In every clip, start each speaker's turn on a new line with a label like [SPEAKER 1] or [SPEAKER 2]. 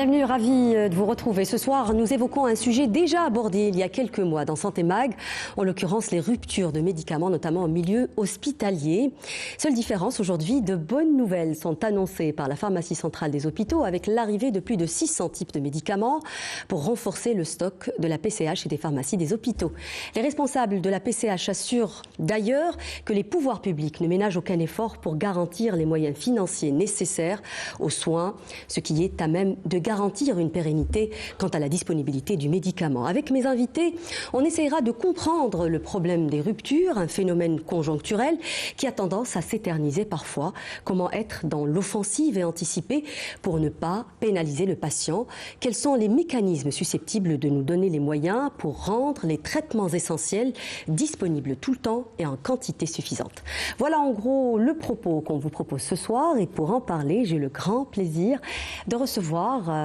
[SPEAKER 1] Bienvenue, ravi de vous retrouver. Ce soir, nous évoquons un sujet déjà abordé il y a quelques mois dans Santé Mag, en l'occurrence les ruptures de médicaments, notamment en milieu hospitalier. Seule différence aujourd'hui, de bonnes nouvelles sont annoncées par la pharmacie centrale des hôpitaux avec l'arrivée de plus de 600 types de médicaments pour renforcer le stock de la PCH et des pharmacies des hôpitaux. Les responsables de la PCH assurent d'ailleurs que les pouvoirs publics ne ménagent aucun effort pour garantir les moyens financiers nécessaires aux soins, ce qui est à même de garantir une pérennité quant à la disponibilité du médicament. Avec mes invités, on essaiera de comprendre le problème des ruptures, un phénomène conjoncturel qui a tendance à s'éterniser parfois. Comment être dans l'offensive et anticiper pour ne pas pénaliser le patient? Quels sont les mécanismes susceptibles de nous donner les moyens pour rendre les traitements essentiels disponibles tout le temps et en quantité suffisante? Voilà en gros le propos qu'on vous propose ce soir, et pour en parler, j'ai le grand plaisir de recevoir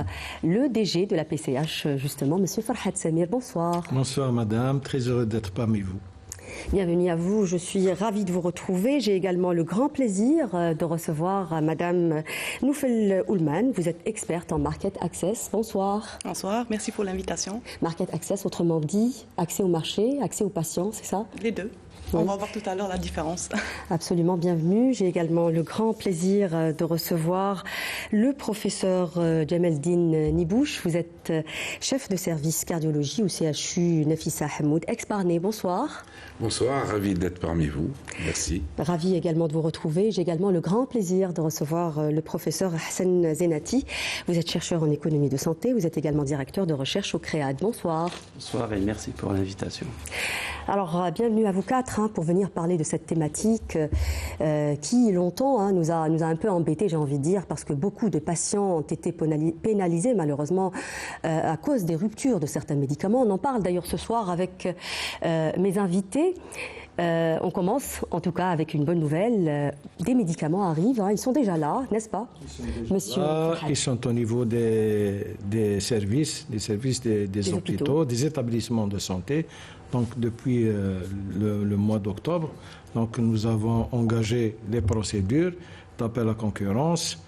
[SPEAKER 1] le DG de la PCH, justement, Monsieur Farhad Samir. Bonsoir.
[SPEAKER 2] Bonsoir madame, très heureux d'être parmi vous.
[SPEAKER 1] Bienvenue à vous, je suis ravie de vous retrouver. J'ai également le grand plaisir de recevoir madame Noufel Oulman. Vous êtes experte en Market Access. Bonsoir.
[SPEAKER 3] Bonsoir, merci pour l'invitation.
[SPEAKER 1] Market Access, autrement dit, accès au marché, accès aux patients, c'est ça?
[SPEAKER 3] Les deux.
[SPEAKER 1] Oui.
[SPEAKER 3] On va voir tout à l'heure la différence.
[SPEAKER 1] Absolument, bienvenue. J'ai également le grand plaisir de recevoir le professeur Djamaldine Nibouche. Vous êtes chef de service cardiologie au CHU Nafissa Hamoud, ex-Barnet. Bonsoir.
[SPEAKER 4] Bonsoir, ravi d'être parmi vous. Merci.
[SPEAKER 1] Ravi également de vous retrouver. J'ai également le grand plaisir de recevoir le professeur Hassan Zenati. Vous êtes chercheur en économie de santé. Vous êtes également directeur de recherche au CREAD. Bonsoir.
[SPEAKER 5] Bonsoir et merci pour l'invitation.
[SPEAKER 1] Alors, bienvenue à vous quatre pour venir parler de cette thématique qui, longtemps, nous a un peu embêtés, j'ai envie de dire, parce que beaucoup de patients ont été pénalisés, malheureusement, à cause des ruptures de certains médicaments. On en parle d'ailleurs ce soir avec mes invités. On commence, en tout cas, avec une bonne nouvelle. Des médicaments arrivent, ils sont déjà là, n'est-ce pas, monsieur?
[SPEAKER 2] Ils sont au niveau des services des hôpitaux, des établissements de santé. Donc, depuis le mois d'octobre, nous avons engagé les procédures d'appel à concurrence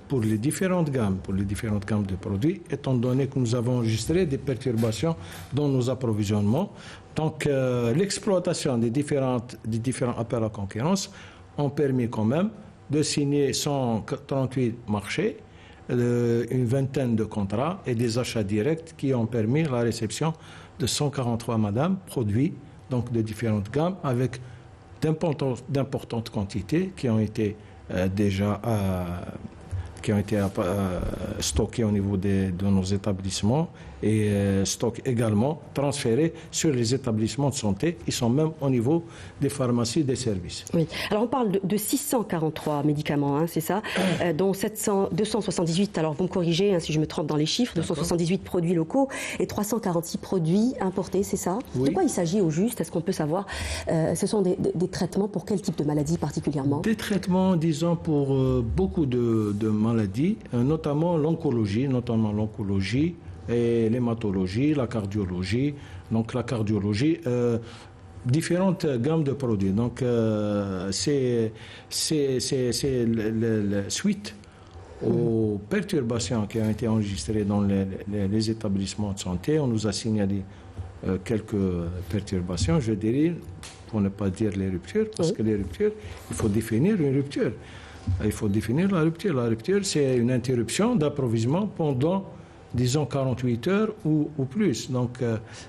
[SPEAKER 2] pour les différentes gammes de produits, étant donné que nous avons enregistré des perturbations dans nos approvisionnements. Donc, l'exploitation des différents appels à concurrence ont permis quand même de signer 138 marchés, une vingtaine de contrats et des achats directs qui ont permis la réception de 143 produits, donc de différentes gammes, avec d'importantes quantités qui ont été déjà stockées au niveau de nos établissements et stock également transférés sur les établissements de santé. Ils sont même au niveau des pharmacies des services.
[SPEAKER 1] Oui. Alors on parle de 643 médicaments, c'est ça, dont 278, alors vous me corrigez si je me trompe dans les chiffres, 278 produits locaux et 346 produits importés, c'est ça?
[SPEAKER 2] Oui.
[SPEAKER 1] De quoi il s'agit au juste? Est-ce qu'on peut savoir? Ce sont des traitements pour quel type de maladie particulièrement?
[SPEAKER 2] Des traitements, disons, pour beaucoup de maladies, notamment l'oncologie et l'hématologie, la cardiologie. Donc la cardiologie, différentes gammes de produits. Donc c'est suite aux perturbations qui ont été enregistrées dans les établissements de santé. On nous a signalé quelques perturbations, je dirais, pour ne pas dire les ruptures, parce que les ruptures, il faut définir une rupture. Il faut définir la rupture. La rupture, c'est une interruption d'approvisionnement pendant, disons, 48 heures ou plus. Donc,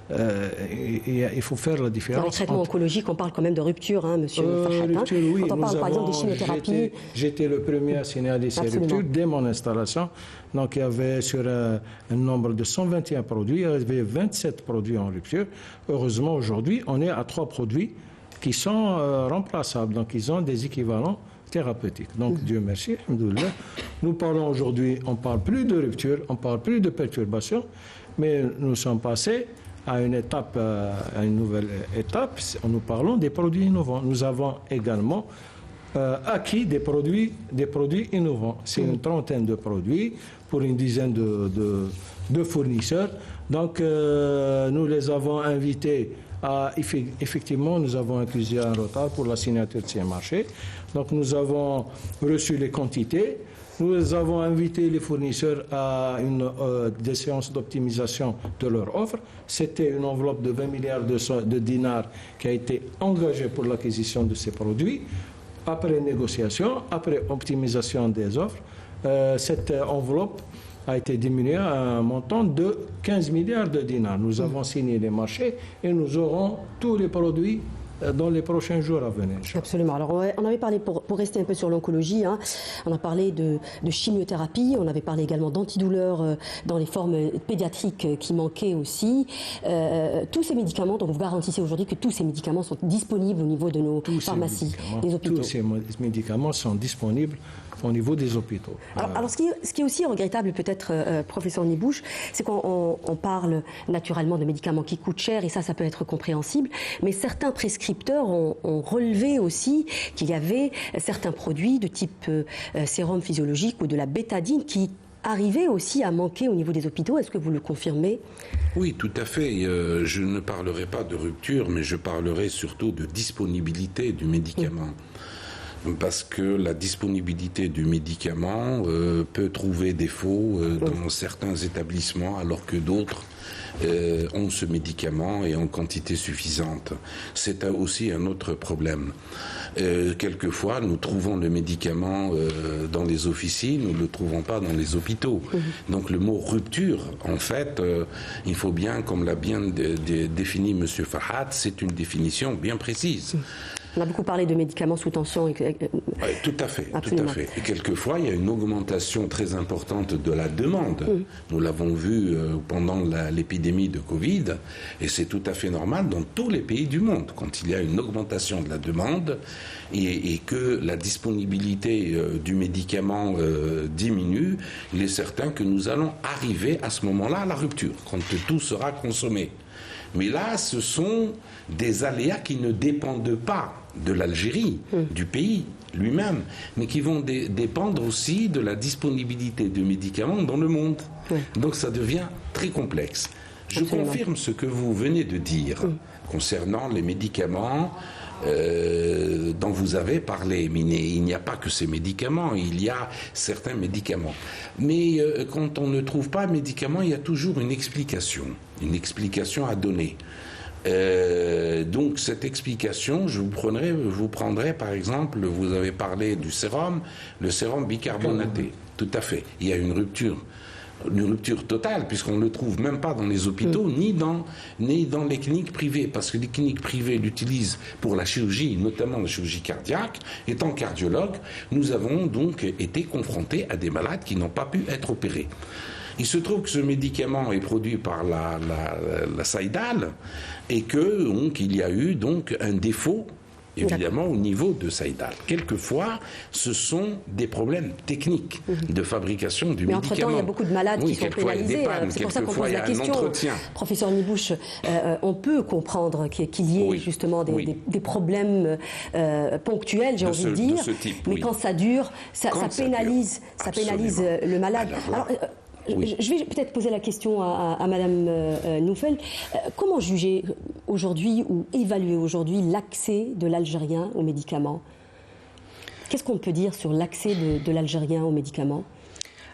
[SPEAKER 2] il faut faire la différence.
[SPEAKER 1] Dans les traitements oncologiques, on parle quand même de rupture, monsieur Farhad.
[SPEAKER 2] Rupture, oui.
[SPEAKER 1] Quand on parle, par exemple, des chimiothérapies.
[SPEAKER 2] J'étais le premier à signaler ces ruptures dès mon installation. Donc, il y avait sur un nombre de 121 produits, il y avait 27 produits en rupture. Heureusement, aujourd'hui, on est à 3 produits qui sont remplaçables. Donc, ils ont des équivalents thérapeutique. Donc, Dieu merci, alhamdoulilah. Nous parlons aujourd'hui, on ne parle plus de rupture, on ne parle plus de perturbation, mais nous sommes passés à une étape, à une nouvelle étape. Nous parlons des produits innovants. Nous avons également acquis des produits innovants. C'est une trentaine de produits pour une dizaine de fournisseurs. Donc, nous les avons invités effectivement, nous avons accusé un retard pour la signature de ces marchés. Donc, nous avons reçu les quantités Nous avons invité les fournisseurs à des séances d'optimisation de leur offre. C'était une enveloppe de 20 milliards de dinars qui a été engagée pour l'acquisition de ces produits. Après négociation, après optimisation des offres, cette enveloppe a été diminuée à un montant de 15 milliards de dinars. Nous avons signé les marchés et nous aurons tous les produits dans les prochains jours à venir.
[SPEAKER 1] Absolument. Alors, on avait parlé, pour rester un peu sur l'oncologie, on a parlé de chimiothérapie, on avait parlé également d'antidouleurs dans les formes pédiatriques qui manquaient aussi. Tous ces médicaments, donc vous garantissez aujourd'hui que tous ces médicaments sont disponibles au niveau de nos pharmacies, des hôpitaux.
[SPEAKER 2] Tous ces médicaments sont disponibles au niveau des hôpitaux.
[SPEAKER 1] Alors ce qui est aussi regrettable peut-être, professeur Nibouche, c'est qu'on parle naturellement de médicaments qui coûtent cher, et ça peut être compréhensible, mais certains prescripteurs ont relevé aussi qu'il y avait certains produits de type sérum physiologique ou de la bétadine qui arrivaient aussi à manquer au niveau des hôpitaux. Est-ce que vous le confirmez ?
[SPEAKER 4] Oui, tout à fait. Je ne parlerai pas de rupture, mais je parlerai surtout de disponibilité du médicament. Parce que la disponibilité du médicament peut trouver défaut dans certains établissements, alors que d'autres ont ce médicament et en quantité suffisante. C'est aussi un autre problème. Quelquefois, nous trouvons le médicament dans les officines, nous ne le trouvons pas dans les hôpitaux. Donc le mot rupture, en fait, il faut bien, comme l'a bien défini M. Farhat, c'est une définition bien précise.
[SPEAKER 1] On a beaucoup parlé de médicaments sous tension.
[SPEAKER 4] Oui, tout à fait, tout à fait. Et quelquefois, il y a une augmentation très importante de la demande. Nous l'avons vu pendant l'épidémie de Covid, et c'est tout à fait normal dans tous les pays du monde. Quand il y a une augmentation de la demande et que la disponibilité du médicament diminue, il est certain que nous allons arriver à ce moment-là à la rupture, quand tout sera consommé. Mais là, ce sont des aléas qui ne dépendent pas de l'Algérie, du pays lui-même, mais qui vont dépendre aussi de la disponibilité de médicaments dans le monde. Donc ça devient très complexe. Je confirme ce que vous venez de dire concernant les médicaments dont vous avez parlé. Mais il n'y a pas que ces médicaments, il y a certains médicaments. Mais quand on ne trouve pas un médicament, il y a toujours une explication à donner. Donc cette explication, je vous prendrai par exemple, vous avez parlé du sérum, le sérum bicarbonaté. Tout à fait. Il y a une rupture totale, puisqu'on ne le trouve même pas dans les hôpitaux, ni dans les cliniques privées, parce que les cliniques privées l'utilisent pour la chirurgie, notamment la chirurgie cardiaque. Étant cardiologue, nous avons donc été confrontés à des malades qui n'ont pas pu être opérés. Il se trouve que ce médicament est produit par la Saïdal et qu'il y a eu donc un défaut, évidemment, au niveau de Saïdal. Quelquefois, ce sont des problèmes techniques de fabrication du médicament.
[SPEAKER 1] Mais entre-temps, il y a beaucoup de malades qui sont pénalisés. C'est pour ça qu'on pose la question. Professeur Nibouche, on peut comprendre qu'il y ait justement des problèmes ponctuels, j'ai envie de dire.
[SPEAKER 4] De ce type,
[SPEAKER 1] mais quand ça dure, ça pénalise le malade. Alors, je vais peut-être poser la question à Madame Noufel. Comment juger aujourd'hui ou évaluer aujourd'hui l'accès de l'Algérien aux médicaments ? Qu'est-ce qu'on peut dire sur l'accès de l'Algérien aux médicaments ?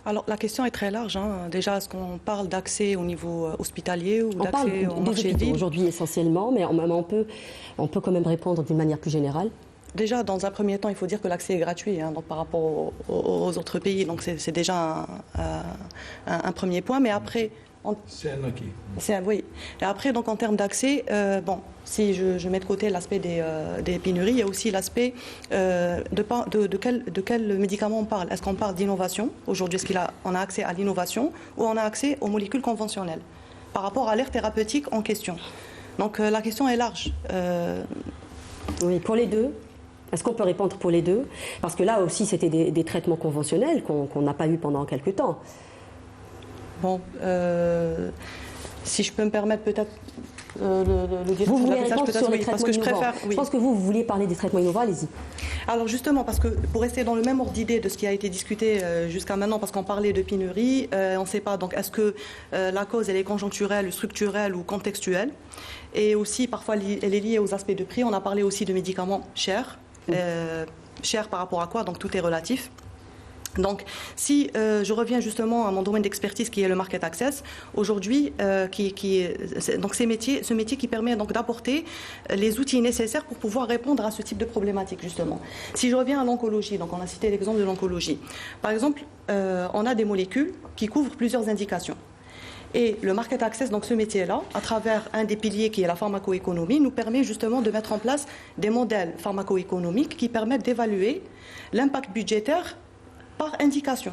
[SPEAKER 3] Alors la question est très large. Déjà, est-ce qu'on parle d'accès au niveau hospitalier ou d'accès au marché de ville ?
[SPEAKER 1] Aujourd'hui essentiellement, mais on peut quand même répondre d'une manière plus générale.
[SPEAKER 3] Déjà, dans un premier temps, il faut dire que l'accès est gratuit donc par rapport aux autres pays. Donc c'est déjà un premier point. Mais après...
[SPEAKER 2] C'est un acquis.
[SPEAKER 3] Oui. Et après, donc, en termes d'accès, si je mets de côté l'aspect des pénuries, il y a aussi l'aspect de quel médicament on parle. Est-ce qu'on parle d'innovation ? Aujourd'hui, est-ce qu'on a accès à l'innovation ou on a accès aux molécules conventionnelles par rapport à l'aire thérapeutique en question ? Donc la question est large.
[SPEAKER 1] Oui, pour les deux. Est-ce qu'on peut répondre pour les deux ? Parce que là aussi, c'était des traitements conventionnels qu'on n'a pas eu pendant quelque temps.
[SPEAKER 3] Bon, si je peux me permettre peut-être le dire.
[SPEAKER 1] Vous voulez répondre sur les traitements innovants. Je pense que vous vouliez parler des traitements innovants, allez-y.
[SPEAKER 3] Alors justement, parce que pour rester dans le même ordre d'idée de ce qui a été discuté jusqu'à maintenant, parce qu'on parlait de pénurie, on ne sait pas, donc est-ce que la cause elle est conjoncturelle, structurelle ou contextuelle ? Et aussi, parfois, elle est liée aux aspects de prix. On a parlé aussi de médicaments chers. Chers par rapport à quoi ? Donc tout est relatif. Donc, si je reviens justement à mon domaine d'expertise qui est le market access, aujourd'hui, donc ce métier qui permet donc d'apporter les outils nécessaires pour pouvoir répondre à ce type de problématique justement. Si je reviens à l'oncologie, donc on a cité l'exemple de l'oncologie. Par exemple, on a des molécules qui couvrent plusieurs indications. Et le market access, donc ce métier-là, à travers un des piliers qui est la pharmacoéconomie, nous permet justement de mettre en place des modèles pharmacoéconomiques qui permettent d'évaluer l'impact budgétaire par indication.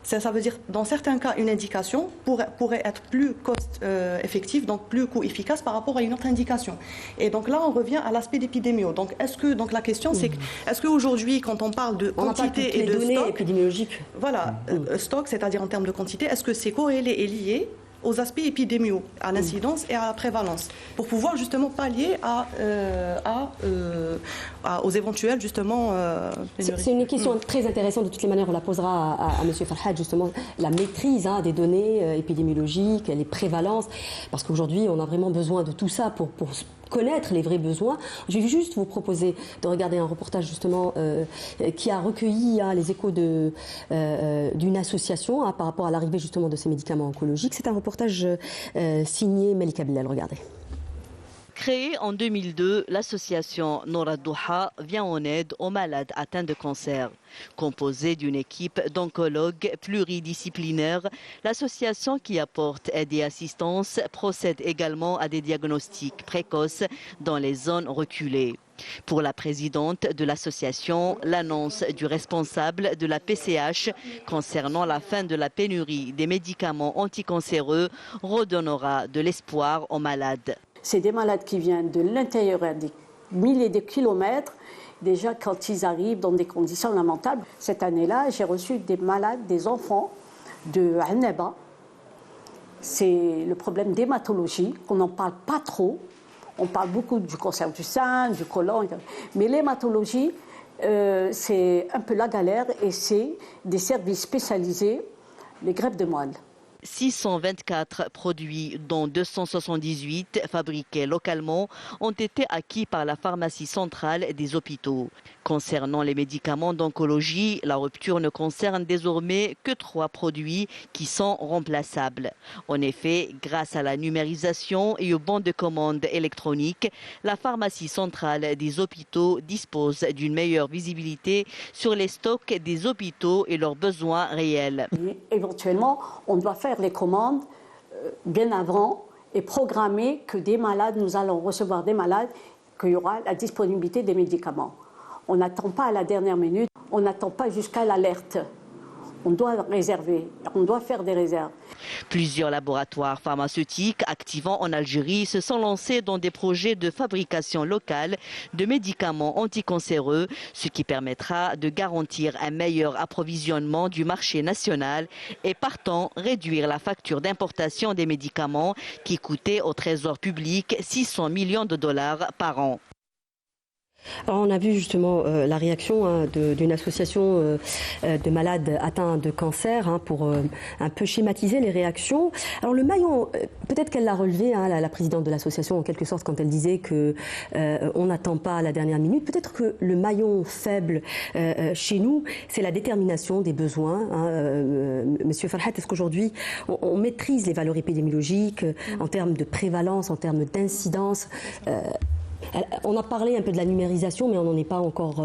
[SPEAKER 3] Ça veut dire, dans certains cas, une indication pourrait être plus cost-effective, donc plus coût-efficace par rapport à une autre indication. Et donc là, on revient à l'aspect d'épidémio. Donc, la question, c'est est-ce qu'aujourd'hui, quand on parle de quantité et de stock,
[SPEAKER 1] épidémiologiques.
[SPEAKER 3] Voilà, stock, c'est-à-dire en termes de quantité, est-ce que c'est corrélé et lié aux aspects épidémiaux, à l'incidence et à la prévalence, pour pouvoir justement pallier aux éventuels justement pénuries.
[SPEAKER 1] C'est une question très intéressante, de toutes les manières on la posera à M. Farhad, justement, la maîtrise des données épidémiologiques, les prévalences, parce qu'aujourd'hui on a vraiment besoin de tout ça pour connaître les vrais besoins. Je vais juste vous proposer de regarder un reportage justement qui a recueilli les échos d'une association par rapport à l'arrivée justement de ces médicaments oncologiques. C'est un reportage signé Melika Bilal. Regardez.
[SPEAKER 6] Créée en 2002, l'association Nour ad-Douha vient en aide aux malades atteints de cancer. Composée d'une équipe d'oncologues pluridisciplinaires, l'association qui apporte aide et assistance procède également à des diagnostics précoces dans les zones reculées. Pour la présidente de l'association, l'annonce du responsable de la PCH concernant la fin de la pénurie des médicaments anticancéreux redonnera de l'espoir aux malades.
[SPEAKER 7] C'est des malades qui viennent de l'intérieur des milliers de kilomètres, déjà quand ils arrivent dans des conditions lamentables. Cette année-là, j'ai reçu des malades, des enfants de Annaba. C'est le problème d'hématologie, qu'on n'en parle pas trop. On parle beaucoup du cancer du sein, du côlon, mais l'hématologie, c'est un peu la galère et c'est des services spécialisés, les greffes de moelle.
[SPEAKER 6] 624 produits, dont 278 fabriqués localement, ont été acquis par la pharmacie centrale des hôpitaux. Concernant les médicaments d'oncologie, la rupture ne concerne désormais que 3 produits qui sont remplaçables. En effet, grâce à la numérisation et au bon de commande électronique, la pharmacie centrale des hôpitaux dispose d'une meilleure visibilité sur les stocks des hôpitaux et leurs besoins réels.
[SPEAKER 7] Éventuellement, on doit faire les commandes bien avant et programmer que des malades, nous allons recevoir des malades, qu'il y aura la disponibilité des médicaments. On n'attend pas à la dernière minute, on n'attend pas jusqu'à l'alerte. On doit réserver, on doit faire des réserves.
[SPEAKER 6] Plusieurs laboratoires pharmaceutiques activant en Algérie se sont lancés dans des projets de fabrication locale de médicaments anticancéreux, ce qui permettra de garantir un meilleur approvisionnement du marché national et partant réduire la facture d'importation des médicaments qui coûtait au trésor public 600 millions de dollars par an.
[SPEAKER 1] Alors on a vu justement la réaction d'une association de malades atteints de cancer pour un peu schématiser les réactions. Alors le maillon, peut-être qu'elle l'a relevé, la présidente de l'association en quelque sorte, quand elle disait que on n'attend pas à la dernière minute. Peut-être que le maillon faible chez nous, c'est la détermination des besoins. Monsieur Farhad, est-ce qu'aujourd'hui on maîtrise les valeurs épidémiologiques en termes de prévalence, en termes d'incidence? On a parlé un peu de la numérisation, mais on n'en est pas encore,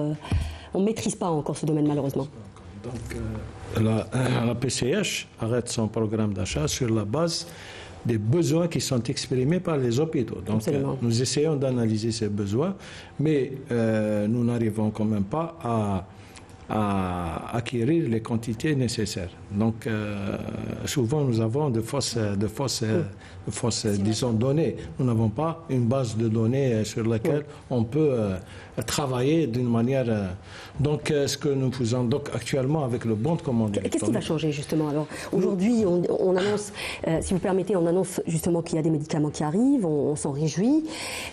[SPEAKER 1] on ne maîtrise pas encore ce domaine malheureusement.
[SPEAKER 2] Donc la PCH arrête son programme d'achat sur la base des besoins qui sont exprimés par les hôpitaux. Donc nous essayons d'analyser ces besoins, mais nous n'arrivons quand même pas à acquérir les quantités nécessaires. Donc souvent nous avons de fausses disons, données. Nous n'avons pas une base de données sur laquelle on peut travailler d'une manière... Donc ce que nous faisons donc, actuellement avec le bon de commande électronique...
[SPEAKER 1] Qu'est-ce qui va changer justement? Alors aujourd'hui on annonce, si vous permettez, on annonce justement qu'il y a des médicaments qui arrivent, on s'en réjouit.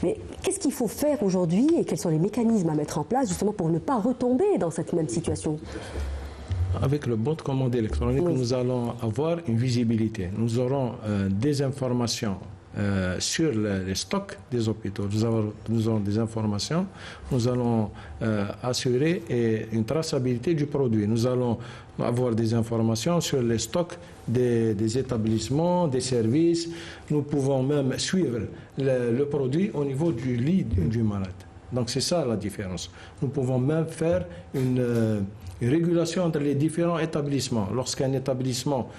[SPEAKER 1] Mais qu'est-ce qu'il faut faire aujourd'hui et quels sont les mécanismes à mettre en place justement pour ne pas retomber dans cette même situation?
[SPEAKER 2] Avec le bon de commande électronique, nous allons avoir une visibilité. Nous aurons des informations sur les stocks des hôpitaux. Nous avons des informations, nous allons assurer une traçabilité du produit. Nous allons avoir des informations sur les stocks des établissements, des services. Nous pouvons même suivre le produit au niveau du lit du malade. Donc c'est ça la différence. Nous pouvons même faire une régulation entre les différents établissements. Lorsqu'un établissement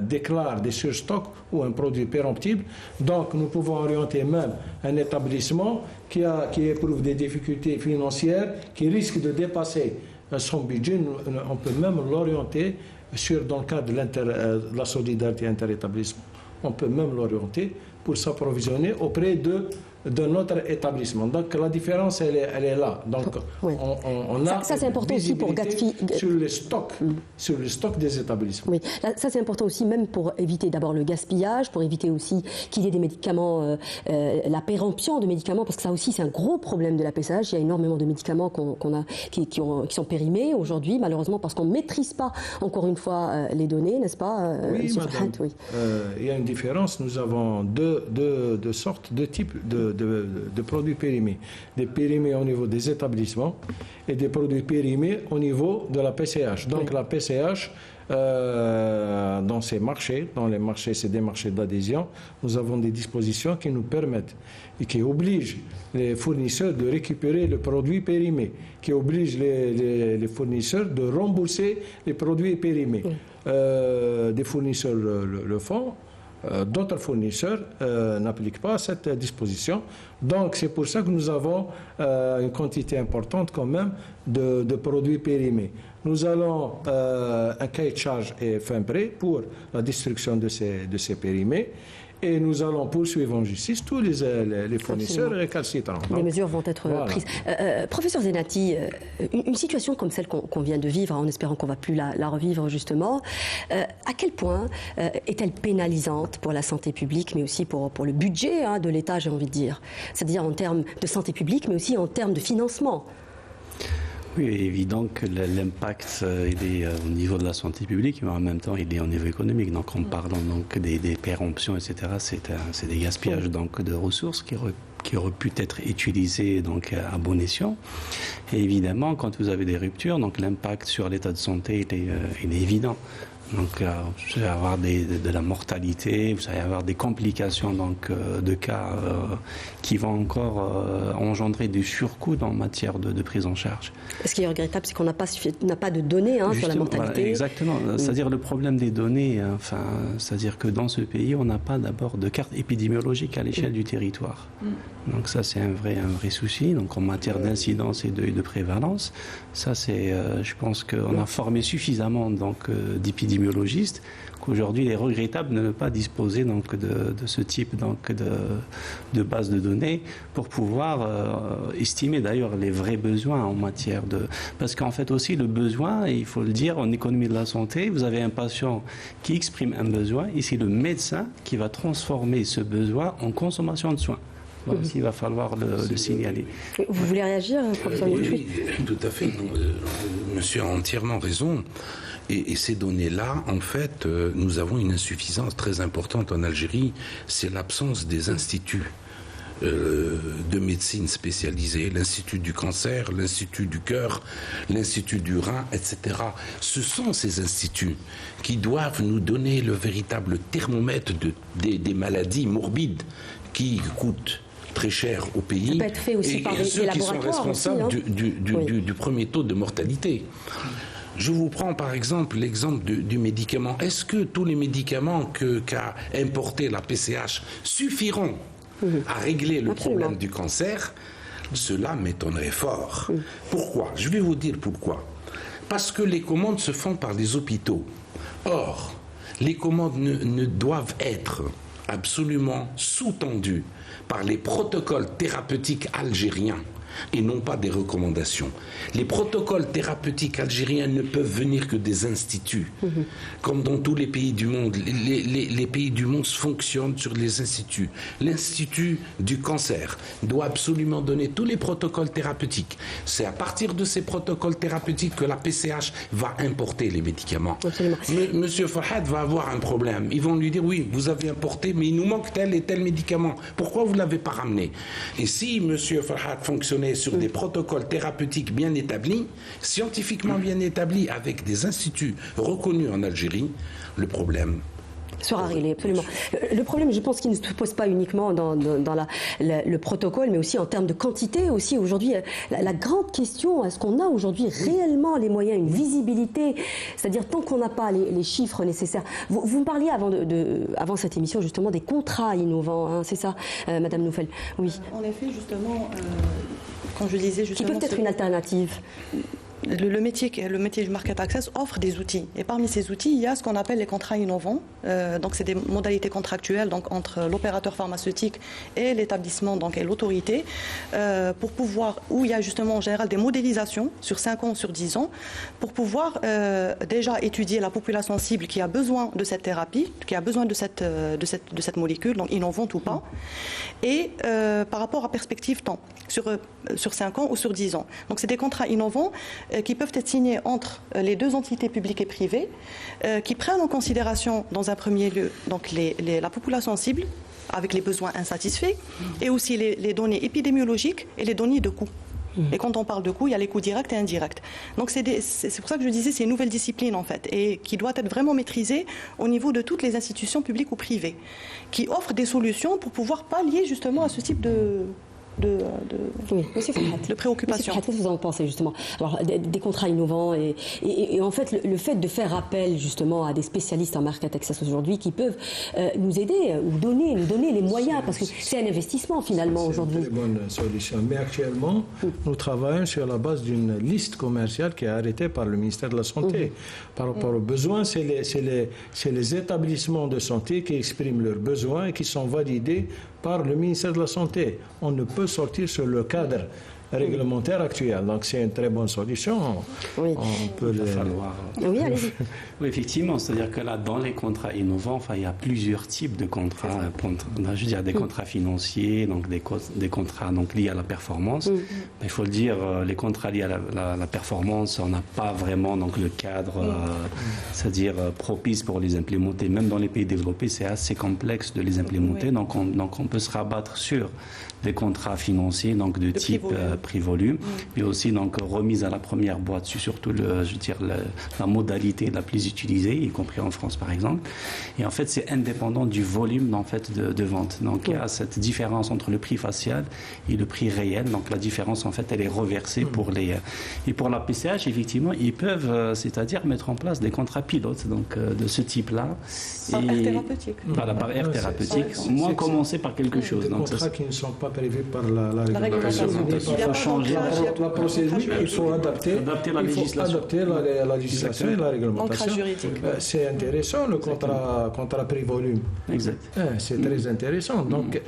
[SPEAKER 2] déclare des surstocks ou un produit péremptible, donc nous pouvons orienter même un établissement qui éprouve des difficultés financières, qui risque de dépasser son budget. On peut même l'orienter dans le cadre de la solidarité interétablissement. On peut même l'orienter pour s'approvisionner auprès de notre établissement. Donc la différence, elle est là. Donc on a
[SPEAKER 1] ça c'est important aussi pour
[SPEAKER 2] sur les stocks des établissements.
[SPEAKER 1] Oui, ça c'est important aussi même pour éviter d'abord le gaspillage, pour éviter aussi qu'il y ait des médicaments, la péremption de médicaments, parce que ça aussi c'est un gros problème de la PCH. Il y a énormément de médicaments qui sont périmés aujourd'hui, malheureusement parce qu'on ne maîtrise pas encore une fois les données, n'est-ce pas
[SPEAKER 2] Oui, madame. Oui. Il y a une différence. Nous avons deux sortes, deux types de produits périmés. Des périmés au niveau des établissements et des produits périmés au niveau de la PCH. Donc la PCH, dans ces marchés, c'est des marchés d'adhésion, nous avons des dispositions qui nous permettent et qui obligent les fournisseurs de récupérer le produit périmé, qui obligent les fournisseurs de rembourser les produits périmés. Des fournisseurs le font. D'autres fournisseurs n'appliquent pas cette disposition. Donc, c'est pour ça que nous avons une quantité importante quand même de produits périmés. Nous allons un cahier de charge est fin prêt pour la destruction de ces périmés. Et nous allons poursuivre en justice tous les fournisseurs récalcitrants.
[SPEAKER 1] Les mesures vont être prises. Professeur Zenati, une situation comme celle qu'on vient de vivre, en espérant qu'on ne va plus la revivre justement, à quel point est-elle pénalisante pour la santé publique, mais aussi pour le budget de l'État, j'ai envie de dire? C'est-à-dire en termes de santé publique, mais aussi en termes de financement.
[SPEAKER 5] Oui, il est évident que l'impact il est au niveau de la santé publique, mais en même temps il est au niveau économique. Donc en parlant donc des péremptions, etc., c'est des gaspillages donc de ressources qui auraient pu être utilisées donc à bon escient. Et évidemment, quand vous avez des ruptures, donc l'impact sur l'état de santé il est évident. Donc, vous allez avoir de la mortalité, vous allez avoir des complications donc, de cas qui vont encore engendrer des surcoûts en matière de prise en charge.
[SPEAKER 1] Ce qui est regrettable, c'est qu'on n'a pas de données sur la mortalité.
[SPEAKER 5] Voilà, exactement. C'est-à-dire le problème des données, c'est-à-dire que dans ce pays, on n'a pas d'abord de carte épidémiologique à l'échelle du territoire. Donc ça, c'est un vrai souci. Donc en matière d'incidence et de prévalence, ça c'est, je pense qu'on a formé suffisamment donc d'épidémiologistes qu'aujourd'hui il est regrettable de ne pas disposer donc de ce type donc de base de données pour pouvoir estimer d'ailleurs les vrais besoins en matière de, parce qu'en fait aussi le besoin, et il faut le dire, en économie de la santé, vous avez un patient qui exprime un besoin et c'est le médecin qui va transformer ce besoin en consommation de soins. Bon, il va falloir le signaler.
[SPEAKER 1] Vous voulez réagir, professeur?
[SPEAKER 4] Oui, tout à fait. Monsieur a entièrement raison. Et ces données-là, en fait, nous avons une insuffisance très importante en Algérie. C'est l'absence des instituts de médecine spécialisée, l'Institut du cancer, l'Institut du cœur, l'Institut du rein, etc. Ce sont ces instituts qui doivent nous donner le véritable thermomètre des maladies morbides qui coûtent très cher au pays.
[SPEAKER 1] Ça peut être fait aussi par
[SPEAKER 4] ceux qui sont responsables
[SPEAKER 1] aussi,
[SPEAKER 4] du premier taux de mortalité. Je vous prends par exemple l'exemple du médicament. Est-ce que tous les médicaments qu'a importé la PCH suffiront à régler le problème du cancer? Cela m'étonnerait fort. Pourquoi? Je vais vous dire pourquoi. Parce que les commandes se font par les hôpitaux. Or, les commandes ne doivent être absolument sous-tendues par les protocoles thérapeutiques algériens et non pas des recommandations. Les protocoles thérapeutiques algériens ne peuvent venir que des instituts. Comme dans tous les pays du monde, les pays du monde fonctionnent sur les instituts. L'Institut du cancer doit absolument donner tous les protocoles thérapeutiques. C'est à partir de ces protocoles thérapeutiques que la PCH va importer les médicaments. Monsieur Farhad va avoir un problème. Ils vont lui dire, oui, vous avez importé, mais il nous manque tel et tel médicament. Pourquoi vous ne l'avez pas ramené? Et si Monsieur Farhad fonctionnait sur des protocoles thérapeutiques bien établis, scientifiquement bien établis, avec des instituts reconnus en Algérie, le problème
[SPEAKER 1] sera réglé, absolument. Le problème, je pense qu'il ne se pose pas uniquement dans le protocole, mais aussi en termes de quantité. Aussi, aujourd'hui, la grande question, est-ce qu'on a aujourd'hui réellement les moyens, une visibilité? C'est-à-dire, tant qu'on n'a pas les chiffres nécessaires. Vous me parliez avant cette émission, justement, des contrats innovants, hein, c'est ça, Madame Noufel? Oui.
[SPEAKER 3] En effet, justement, quand je disais justement...
[SPEAKER 1] Qui peut être une alternative?
[SPEAKER 3] Le métier du market access offre des outils. Et parmi ces outils, il y a ce qu'on appelle les contrats innovants. Donc, c'est des modalités contractuelles donc, entre l'opérateur pharmaceutique et l'établissement et l'autorité pour pouvoir, où il y a justement en général des modélisations sur 5 ans, sur 10 ans, pour pouvoir déjà étudier la population cible qui a besoin de cette thérapie, qui a besoin de cette molécule, donc innovante ou pas, et par rapport à perspective temps, sur 5 ans ou sur 10 ans. Donc, c'est des contrats innovants qui peuvent être signés entre les deux entités publiques et privées, qui prennent en considération, dans un premier lieu, donc la population cible, avec les besoins insatisfaits, et aussi les données épidémiologiques et les données de coûts. Et quand on parle de coûts, il y a les coûts directs et indirects. Donc c'est pour ça que je disais, c'est une nouvelle discipline en fait, et qui doit être vraiment maîtrisée au niveau de toutes les institutions publiques ou privées, qui offrent des solutions pour pouvoir pallier justement à ce type de préoccupation.
[SPEAKER 1] Qu'est-ce que vous en pensez justement? Alors, des contrats innovants et en fait le fait de faire appel justement à des spécialistes en market access aujourd'hui qui peuvent nous aider ou nous donner les moyens, parce que c'est un investissement finalement aujourd'hui.
[SPEAKER 2] C'est une très bonne solution. Mais actuellement, nous travaillons sur la base d'une liste commerciale qui est arrêtée par le ministère de la Santé. Par rapport aux besoins, c'est les établissements de santé qui expriment leurs besoins et qui sont validés par le ministère de la Santé. On ne peut sortir sur le cadre réglementaire actuel. Donc c'est une très bonne solution.
[SPEAKER 1] Oui.
[SPEAKER 2] On peut
[SPEAKER 5] Il va falloir...
[SPEAKER 1] Oui, allez-y.
[SPEAKER 5] Oui, effectivement. C'est-à-dire que là, dans les contrats innovants, il y a plusieurs types de contrats. Je veux dire, des contrats financiers, donc des contrats liés à la performance. Mais il faut le dire, les contrats liés à la performance, on n'a pas vraiment le cadre, c'est-à-dire propice pour les implémenter. Même dans les pays développés, c'est assez complexe de les implémenter. Donc on peut se rabattre sur des contrats financiers de type prix volume, mais aussi remise à la première boîte sur surtout la modalité la plus utilisée, y compris en France par exemple. Et en fait, c'est indépendant du volume de vente. Donc il y a cette différence entre le prix facial et le prix réel. Donc la différence en fait, elle est reversée pour les et pour la PCH. Effectivement, ils peuvent, c'est-à-dire mettre en place des contrats pilotes de ce type-là.
[SPEAKER 3] Par aire thérapeutique.
[SPEAKER 5] Voilà, par aire thérapeutique. Au moins commencer par quelque chose.
[SPEAKER 2] Des contrats qui ne sont pas prévus par la réglementation.
[SPEAKER 5] Il faut changer
[SPEAKER 2] la procédure, il faut adapter la législation. La législation et la réglementation. C'est intéressant, le contrat prix-volume.
[SPEAKER 5] Exact.
[SPEAKER 2] C'est très intéressant. Donc,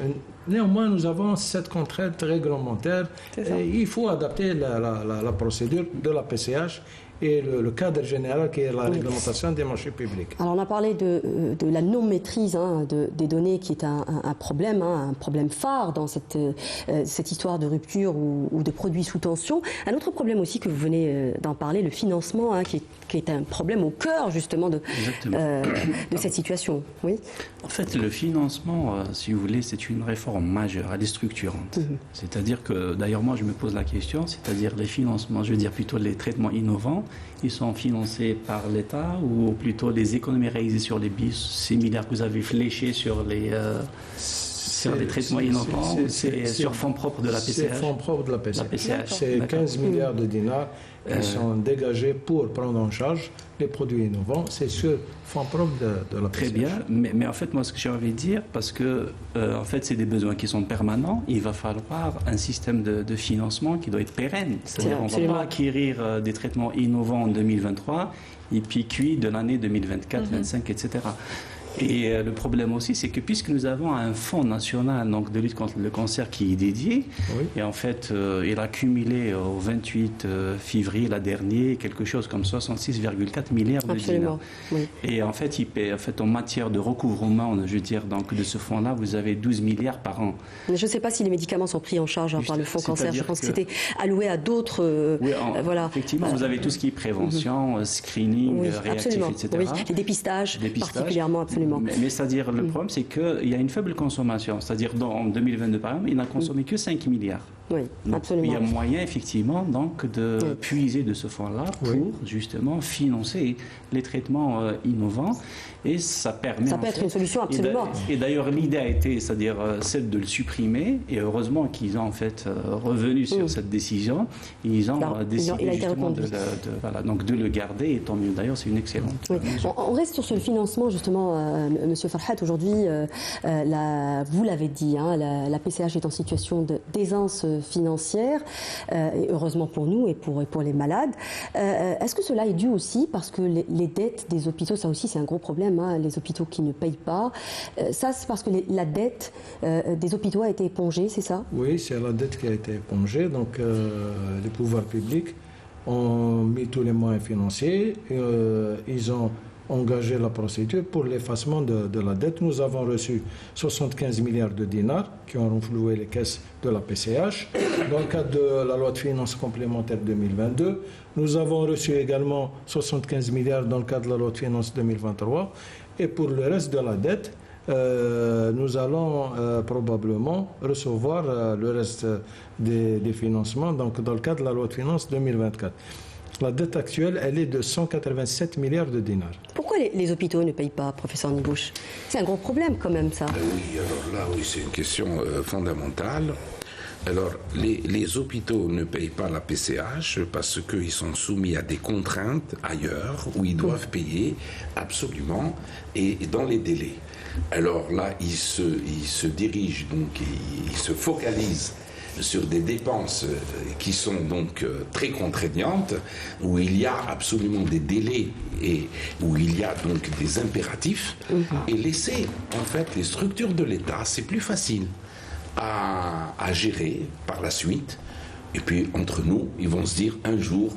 [SPEAKER 2] néanmoins, nous avons cette contrainte réglementaire. Et il faut adapter la procédure de la PCH et le cadre général qui est la réglementation des marchés publics.
[SPEAKER 1] Alors on a parlé de la non-maîtrise des données qui est un problème, un problème phare dans cette histoire de rupture ou de produits sous tension. Un autre problème aussi que vous venez d'en parler, le financement, qui est un problème au cœur justement de cette situation. Oui.
[SPEAKER 5] En fait, le financement, si vous voulez, c'est une réforme majeure, elle est structurante. C'est-à-dire que, d'ailleurs moi je me pose la question, c'est-à-dire les financements, je veux dire plutôt les traitements innovants, ils sont financés par l'État ou plutôt les économies réalisées sur les ces milliards que vous avez fléchés sur les traitements innovants, c'est sur fonds propres de la PCH?
[SPEAKER 2] C'est fonds propres de la PCH. C'est 15 milliards de dinars qui sont dégagés pour prendre en charge les produits innovants. C'est sur fonds propres de la PCH.
[SPEAKER 5] Très bien, mais en fait, moi, ce que j'ai envie de dire, parce que en fait, c'est des besoins qui sont permanents, il va falloir un système de financement qui doit être pérenne. C'est-à-dire, on ne va pas acquérir des traitements innovants en 2023 et puis cuit de l'année 2024, 2025, etc. Et le problème aussi, c'est que puisque nous avons un fonds national donc, de lutte contre le cancer qui est dédié, et en fait, il a cumulé au 28 février la dernière quelque chose comme 66,4 milliards de dinars. Oui. Et en fait, il paie, en fait, en matière de recouvrement, je veux dire, donc, de ce fonds-là, vous avez 12 milliards par an.
[SPEAKER 1] Mais je ne sais pas si les médicaments sont pris en charge par le fonds cancer. Je pense que c'était alloué à d'autres.
[SPEAKER 5] Voilà. Effectivement, vous avez tout ce qui est prévention, screening, réactif, etc.
[SPEAKER 1] Oui, les dépistages, particulièrement, absolument.
[SPEAKER 5] Mais c'est-à-dire, le problème, c'est qu'il y a une faible consommation. C'est-à-dire, en 2022, par exemple, il n'a consommé que 5 milliards.
[SPEAKER 1] Oui,
[SPEAKER 5] donc,
[SPEAKER 1] absolument.
[SPEAKER 5] Il y a moyen, effectivement, donc, de puiser de ce fonds-là pour, justement, financer les traitements innovants. Et ça permet...
[SPEAKER 1] Ça peut être une solution, absolument.
[SPEAKER 5] Et d'ailleurs, l'idée a été, c'est-à-dire, celle de le supprimer. Et heureusement qu'ils ont, en fait, revenu sur cette décision. Ils ont décidé, justement, de le garder. Et tant mieux. D'ailleurs, c'est une excellente mesure.
[SPEAKER 1] On reste sur ce financement, justement, Monsieur Farhat. Aujourd'hui, vous l'avez dit, hein, la PCH est en situation d'aisance financière, et heureusement pour nous et pour les malades. Est-ce que cela est dû aussi parce que les dettes des hôpitaux, ça aussi c'est un gros problème, hein, les hôpitaux qui ne payent pas. Ça c'est parce que la dette des hôpitaux a été épongée, c'est ça?
[SPEAKER 2] Oui, c'est la dette qui a été épongée. Donc les pouvoirs publics ont mis tous les moyens financiers. Ils ont engagé la procédure pour l'effacement de la dette. Nous avons reçu 75 milliards de dinars qui ont renfloué les caisses de la PCH. Dans le cadre de la loi de finances complémentaire 2022, nous avons reçu également 75 milliards dans le cadre de la loi de finances 2023. Et pour le reste de la dette, nous allons probablement recevoir le reste des financements donc dans le cadre de la loi de finances 2024. La dette actuelle, elle est de 187 milliards de dinars.
[SPEAKER 1] Pourquoi les hôpitaux ne payent pas, professeur Nibouche? C'est un gros problème quand même, ça.
[SPEAKER 4] Oui, alors là, oui, c'est une question fondamentale. Alors, les hôpitaux ne payent pas la PCH parce qu'ils sont soumis à des contraintes ailleurs où ils doivent payer absolument et dans les délais. Alors là, ils se dirigent, donc ils se focalisent sur des dépenses qui sont donc très contraignantes, où il y a absolument des délais et où il y a donc des impératifs, et laisser en fait les structures de l'État, c'est plus facile à gérer par la suite. Et puis entre nous, ils vont se dire un jour,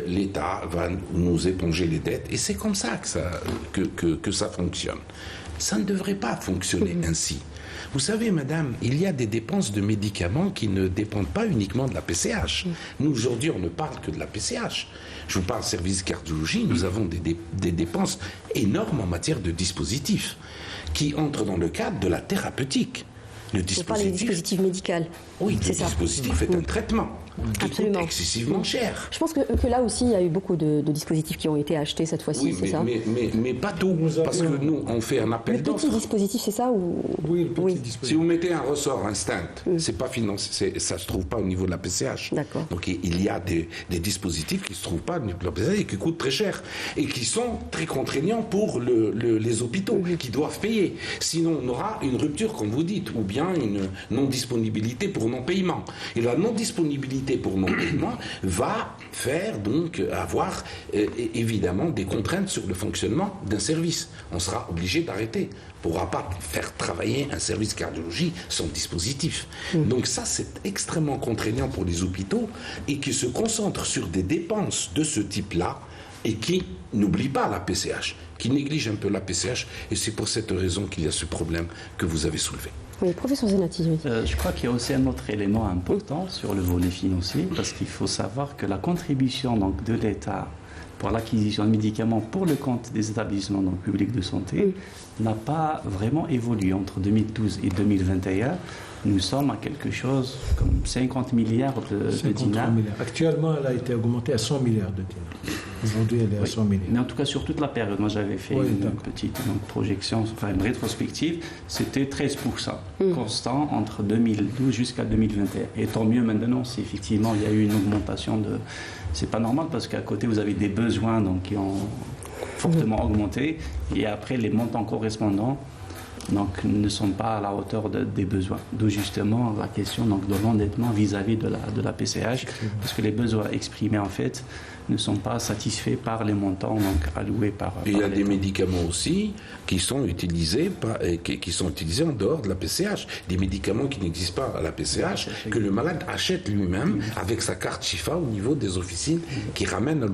[SPEAKER 4] l'État va nous éponger les dettes, et c'est comme ça que ça fonctionne. Ça ne devrait pas fonctionner ainsi. Vous savez, madame, il y a des dépenses de médicaments qui ne dépendent pas uniquement de la PCH. Nous, aujourd'hui, on ne parle que de la PCH. Je vous parle service cardiologie, nous avons des dépenses énormes en matière de dispositifs qui entrent dans le cadre de la thérapeutique.
[SPEAKER 1] Vous parlez du dispositif médical.
[SPEAKER 4] Oui, le dispositif est un traitement qui coûte excessivement cher.
[SPEAKER 1] Je pense que là aussi, il y a eu beaucoup de dispositifs qui ont été achetés cette fois-ci, c'est ça?
[SPEAKER 4] Mais pas tout, parce que nous, on fait un appel d'offres.
[SPEAKER 1] Le petit dispositif, c'est ça ou...
[SPEAKER 2] Oui, le petit dispositif.
[SPEAKER 4] Si vous mettez un ressort instinct, c'est pas financé, ça ne se trouve pas au niveau de la PCH.
[SPEAKER 1] D'accord.
[SPEAKER 4] Donc il y a des dispositifs qui ne se trouvent pas au niveau de la PCH et qui coûtent très cher et qui sont très contraignants pour les hôpitaux qui doivent payer. Sinon, on aura une rupture, comme vous dites, ou bien une non-disponibilité pour non-paiement. Et la non-disponibilité pour non-paiement va faire donc avoir évidemment des contraintes sur le fonctionnement d'un service. On sera obligé d'arrêter. On ne pourra pas faire travailler un service cardiologie sans dispositif. Donc ça, c'est extrêmement contraignant pour les hôpitaux et qui se concentrent sur des dépenses de ce type-là et qui n'oublient pas la PCH, qui négligent un peu la PCH, et c'est pour cette raison qu'il y a ce problème que vous avez soulevé.
[SPEAKER 1] Oui, professeur Zenati.
[SPEAKER 5] Je crois qu'il y a aussi un autre élément important sur le volet financier, parce qu'il faut savoir que la contribution donc, de l'État pour l'acquisition de médicaments pour le compte des établissements donc, publics de santé n'a pas vraiment évolué entre 2012 et 2021. Nous sommes à quelque chose comme 50 milliards de dinars.
[SPEAKER 2] Actuellement, elle a été augmentée à 100 milliards de dinars. Aujourd'hui, elle est à 100 milliards.
[SPEAKER 5] Mais en tout cas, sur toute la période, moi j'avais fait une petite projection, enfin une rétrospective, c'était 13% constant entre 2012 jusqu'à 2021. Et tant mieux maintenant, si effectivement il y a eu une augmentation de... C'est pas normal parce qu'à côté, vous avez des besoins donc, qui ont fortement augmenté et après les montants correspondants donc ne sont pas à la hauteur des besoins. D'où justement la question donc, de l'endettement vis-à-vis de la PCH, parce que les besoins exprimés en fait ne sont pas satisfaits par les montants donc, alloués par.
[SPEAKER 4] Il y a des médicaments aussi qui sont utilisés en dehors de la PCH, des médicaments qui n'existent pas à la PCH, que le malade achète lui-même avec sa carte Chifa au niveau des officines qui ramènent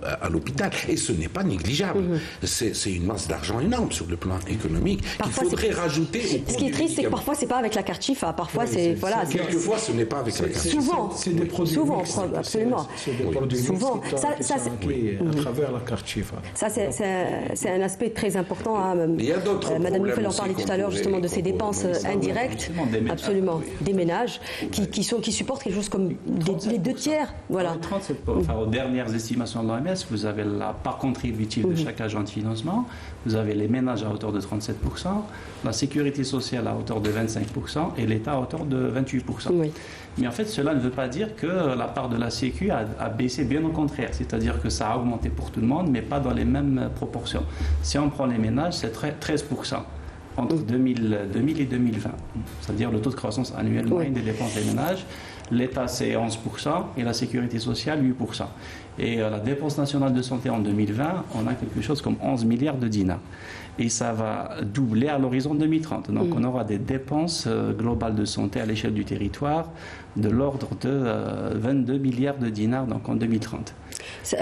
[SPEAKER 4] à l'hôpital. Et ce n'est pas négligeable. C'est une masse d'argent énorme sur le plan économique.
[SPEAKER 1] Parfois,
[SPEAKER 4] il faudrait rajouter.
[SPEAKER 1] Ce qui est triste, c'est que parfois c'est pas avec la carte Chifa. Parfois
[SPEAKER 4] quelquefois ce n'est pas avec la carte Chifa.
[SPEAKER 1] Souvent,
[SPEAKER 2] c'est des produits
[SPEAKER 1] absolument.
[SPEAKER 2] C'est des produits
[SPEAKER 1] souvent.
[SPEAKER 2] qui sont inclus à travers la carte Chifa.
[SPEAKER 1] Ça, c'est un aspect très important.
[SPEAKER 4] Il y a d'autres
[SPEAKER 1] Madame Noufel en parlait tout à l'heure justement de ces dépenses indirectes, absolument, des ménages qui supportent quelque chose comme les 2 tiers. Voilà.
[SPEAKER 5] Aux dernières estimations de l'OMS, vous avez la part contributive de chaque agent de financement, vous avez les ménages à hauteur de 37%, la sécurité sociale à hauteur de 25% et l'État à hauteur de 28%. Oui. Mais en fait, cela ne veut pas dire que la part de la Sécu a baissé, bien au contraire. C'est-à-dire que ça a augmenté pour tout le monde, mais pas dans les mêmes proportions. Si on prend les ménages, c'est 13% entre 2000 et 2020. C'est-à-dire le taux de croissance annuel moyen des dépenses des ménages. L'État, c'est 11% et la sécurité sociale, 8%. Et la dépense nationale de santé en 2020, on a quelque chose comme 11 milliards de dinars. Et ça va doubler à l'horizon 2030. Donc on aura des dépenses globales de santé à l'échelle du territoire de l'ordre de 22 milliards de dinars donc en 2030.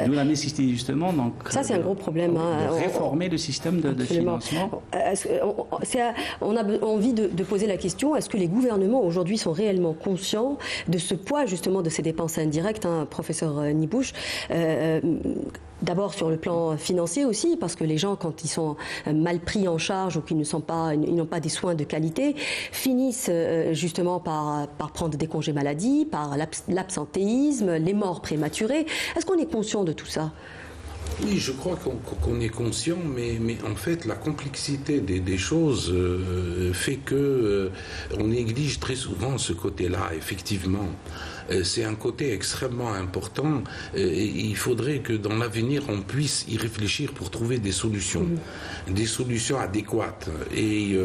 [SPEAKER 5] D'où la nécessité justement donc,
[SPEAKER 1] ça c'est un gros problème,
[SPEAKER 5] de réformer le système de financement.
[SPEAKER 1] On a envie de poser la question, est-ce que les gouvernements aujourd'hui sont réellement conscients de ce poids justement de ces dépenses indirectes, professeur Nibouche, d'abord sur le plan financier aussi, parce que les gens, quand ils sont mal pris en charge ou qu'ils n'ont pas des soins de qualité, finissent justement par prendre des congés maladie, par l'absentéisme, les morts prématurées. Est-ce qu'on est conscient de tout ça ?
[SPEAKER 4] Oui, je crois qu'on est conscient, mais en fait, la complexité des choses fait que on néglige très souvent ce côté-là, effectivement. C'est un côté extrêmement important et il faudrait que dans l'avenir, on puisse y réfléchir pour trouver des solutions adéquates. Et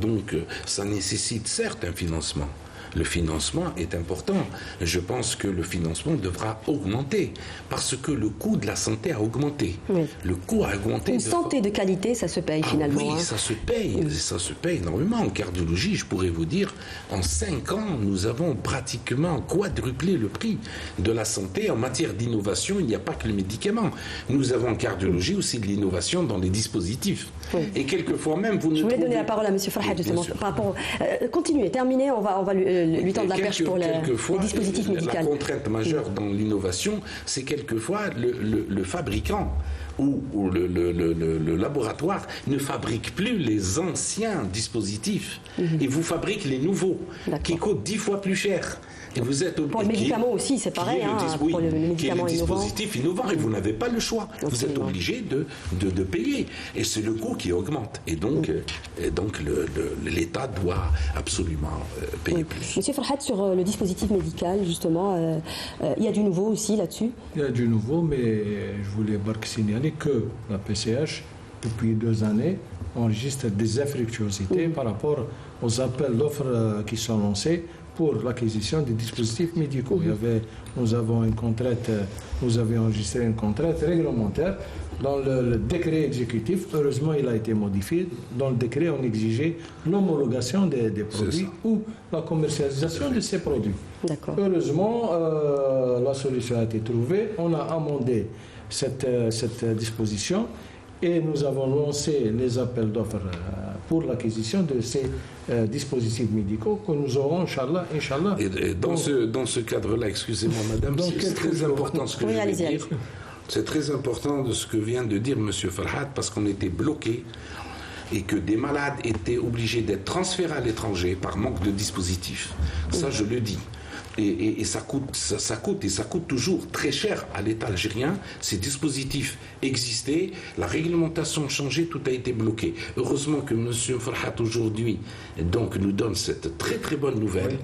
[SPEAKER 4] donc, ça nécessite certes un financement. Le financement est important. Je pense que le financement devra augmenter parce que le coût de la santé a augmenté. Oui. Le coût a augmenté.
[SPEAKER 1] Une santé de qualité, ça se paye finalement.
[SPEAKER 4] Oui, ça se paye. Ça se paye énormément. En cardiologie, je pourrais vous dire, en 5 ans, nous avons pratiquement quadruplé le prix de la santé. En matière d'innovation, il n'y a pas que le médicament. Nous avons en cardiologie aussi de l'innovation dans les dispositifs. Oui. Et quelquefois même,
[SPEAKER 1] Je voulais donner la parole à M. Farhad justement. Continuez, terminez, on va lui tendre la perche pour les dispositifs médicaux.
[SPEAKER 4] La contrainte majeure dans l'innovation, c'est quelquefois le fabricant ou le laboratoire ne fabrique plus les anciens dispositifs et vous fabrique les nouveaux qui coûtent 10 fois plus cher. Et vous êtes
[SPEAKER 1] pour le médicament aussi, c'est pareil.
[SPEAKER 4] Pour le médicament dispositif innovant et vous n'avez pas le choix. Vous êtes obligé de payer. Et c'est le coût qui augmente. Et donc l'État doit absolument payer plus.
[SPEAKER 1] Monsieur Farhad, sur le dispositif médical, justement, il y a du nouveau aussi là-dessus ?
[SPEAKER 2] Il y a du nouveau, mais je voulais signaler que la PCH, depuis 2 années, enregistre des infructuosités par rapport aux appels d'offres qui sont lancés pour l'acquisition des dispositifs médicaux. Nous avions enregistré une contrainte réglementaire dans le décret exécutif. Heureusement, il a été modifié. Dans le décret, on exigeait l'homologation des produits ou la commercialisation de ces produits. Heureusement, la solution a été trouvée. On a amendé cette disposition et nous avons lancé les appels d'offres pour l'acquisition de ces dispositifs médicaux que nous aurons, Inch'Allah.
[SPEAKER 4] Et dans ce cadre-là, excusez-moi madame, c'est très important ce que je vais dire. C'est très important de ce que vient de dire M. Farhad parce qu'on était bloqués et que des malades étaient obligés d'être transférés à l'étranger par manque de dispositifs. Ça, je le dis. Et ça coûte toujours très cher à l'État algérien. Ces dispositifs existaient, la réglementation changée, tout a été bloqué. Heureusement que M. Farhad aujourd'hui donc nous donne cette très très bonne nouvelle.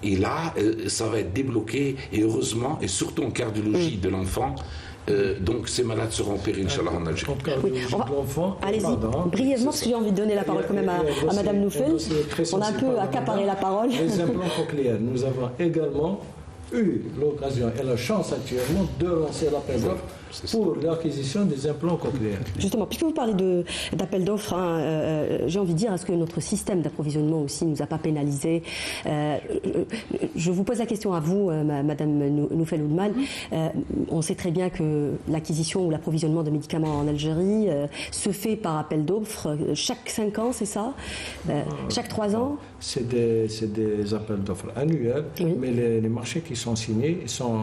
[SPEAKER 4] Et là, ça va être débloqué et heureusement, et surtout en cardiologie de l'enfant, Donc ces malades seront opérés, Inch'Allah, en Algérie.
[SPEAKER 1] Allez-y, brièvement, parce que j'ai envie de donner la parole quand même à Madame Noufel. On a un peu accaparé la parole.
[SPEAKER 2] Les implants cochléaires, nous avons également eu l'occasion et la chance actuellement de lancer l'appel d'offres pour l'acquisition des implants cochléaires.
[SPEAKER 1] Justement, puisque vous parlez d'appel d'offres, j'ai envie de dire, est-ce que notre système d'approvisionnement aussi ne nous a pas pénalisé? Je vous pose la question à vous, Madame Noufel Oudmal. On sait très bien que l'acquisition ou l'approvisionnement de médicaments en Algérie se fait par appel d'offres chaque 5 ans, c'est ça? Chaque 3 ans?
[SPEAKER 2] C'est des appels d'offres annuels, oui. Mais les marchés qui sont signés sont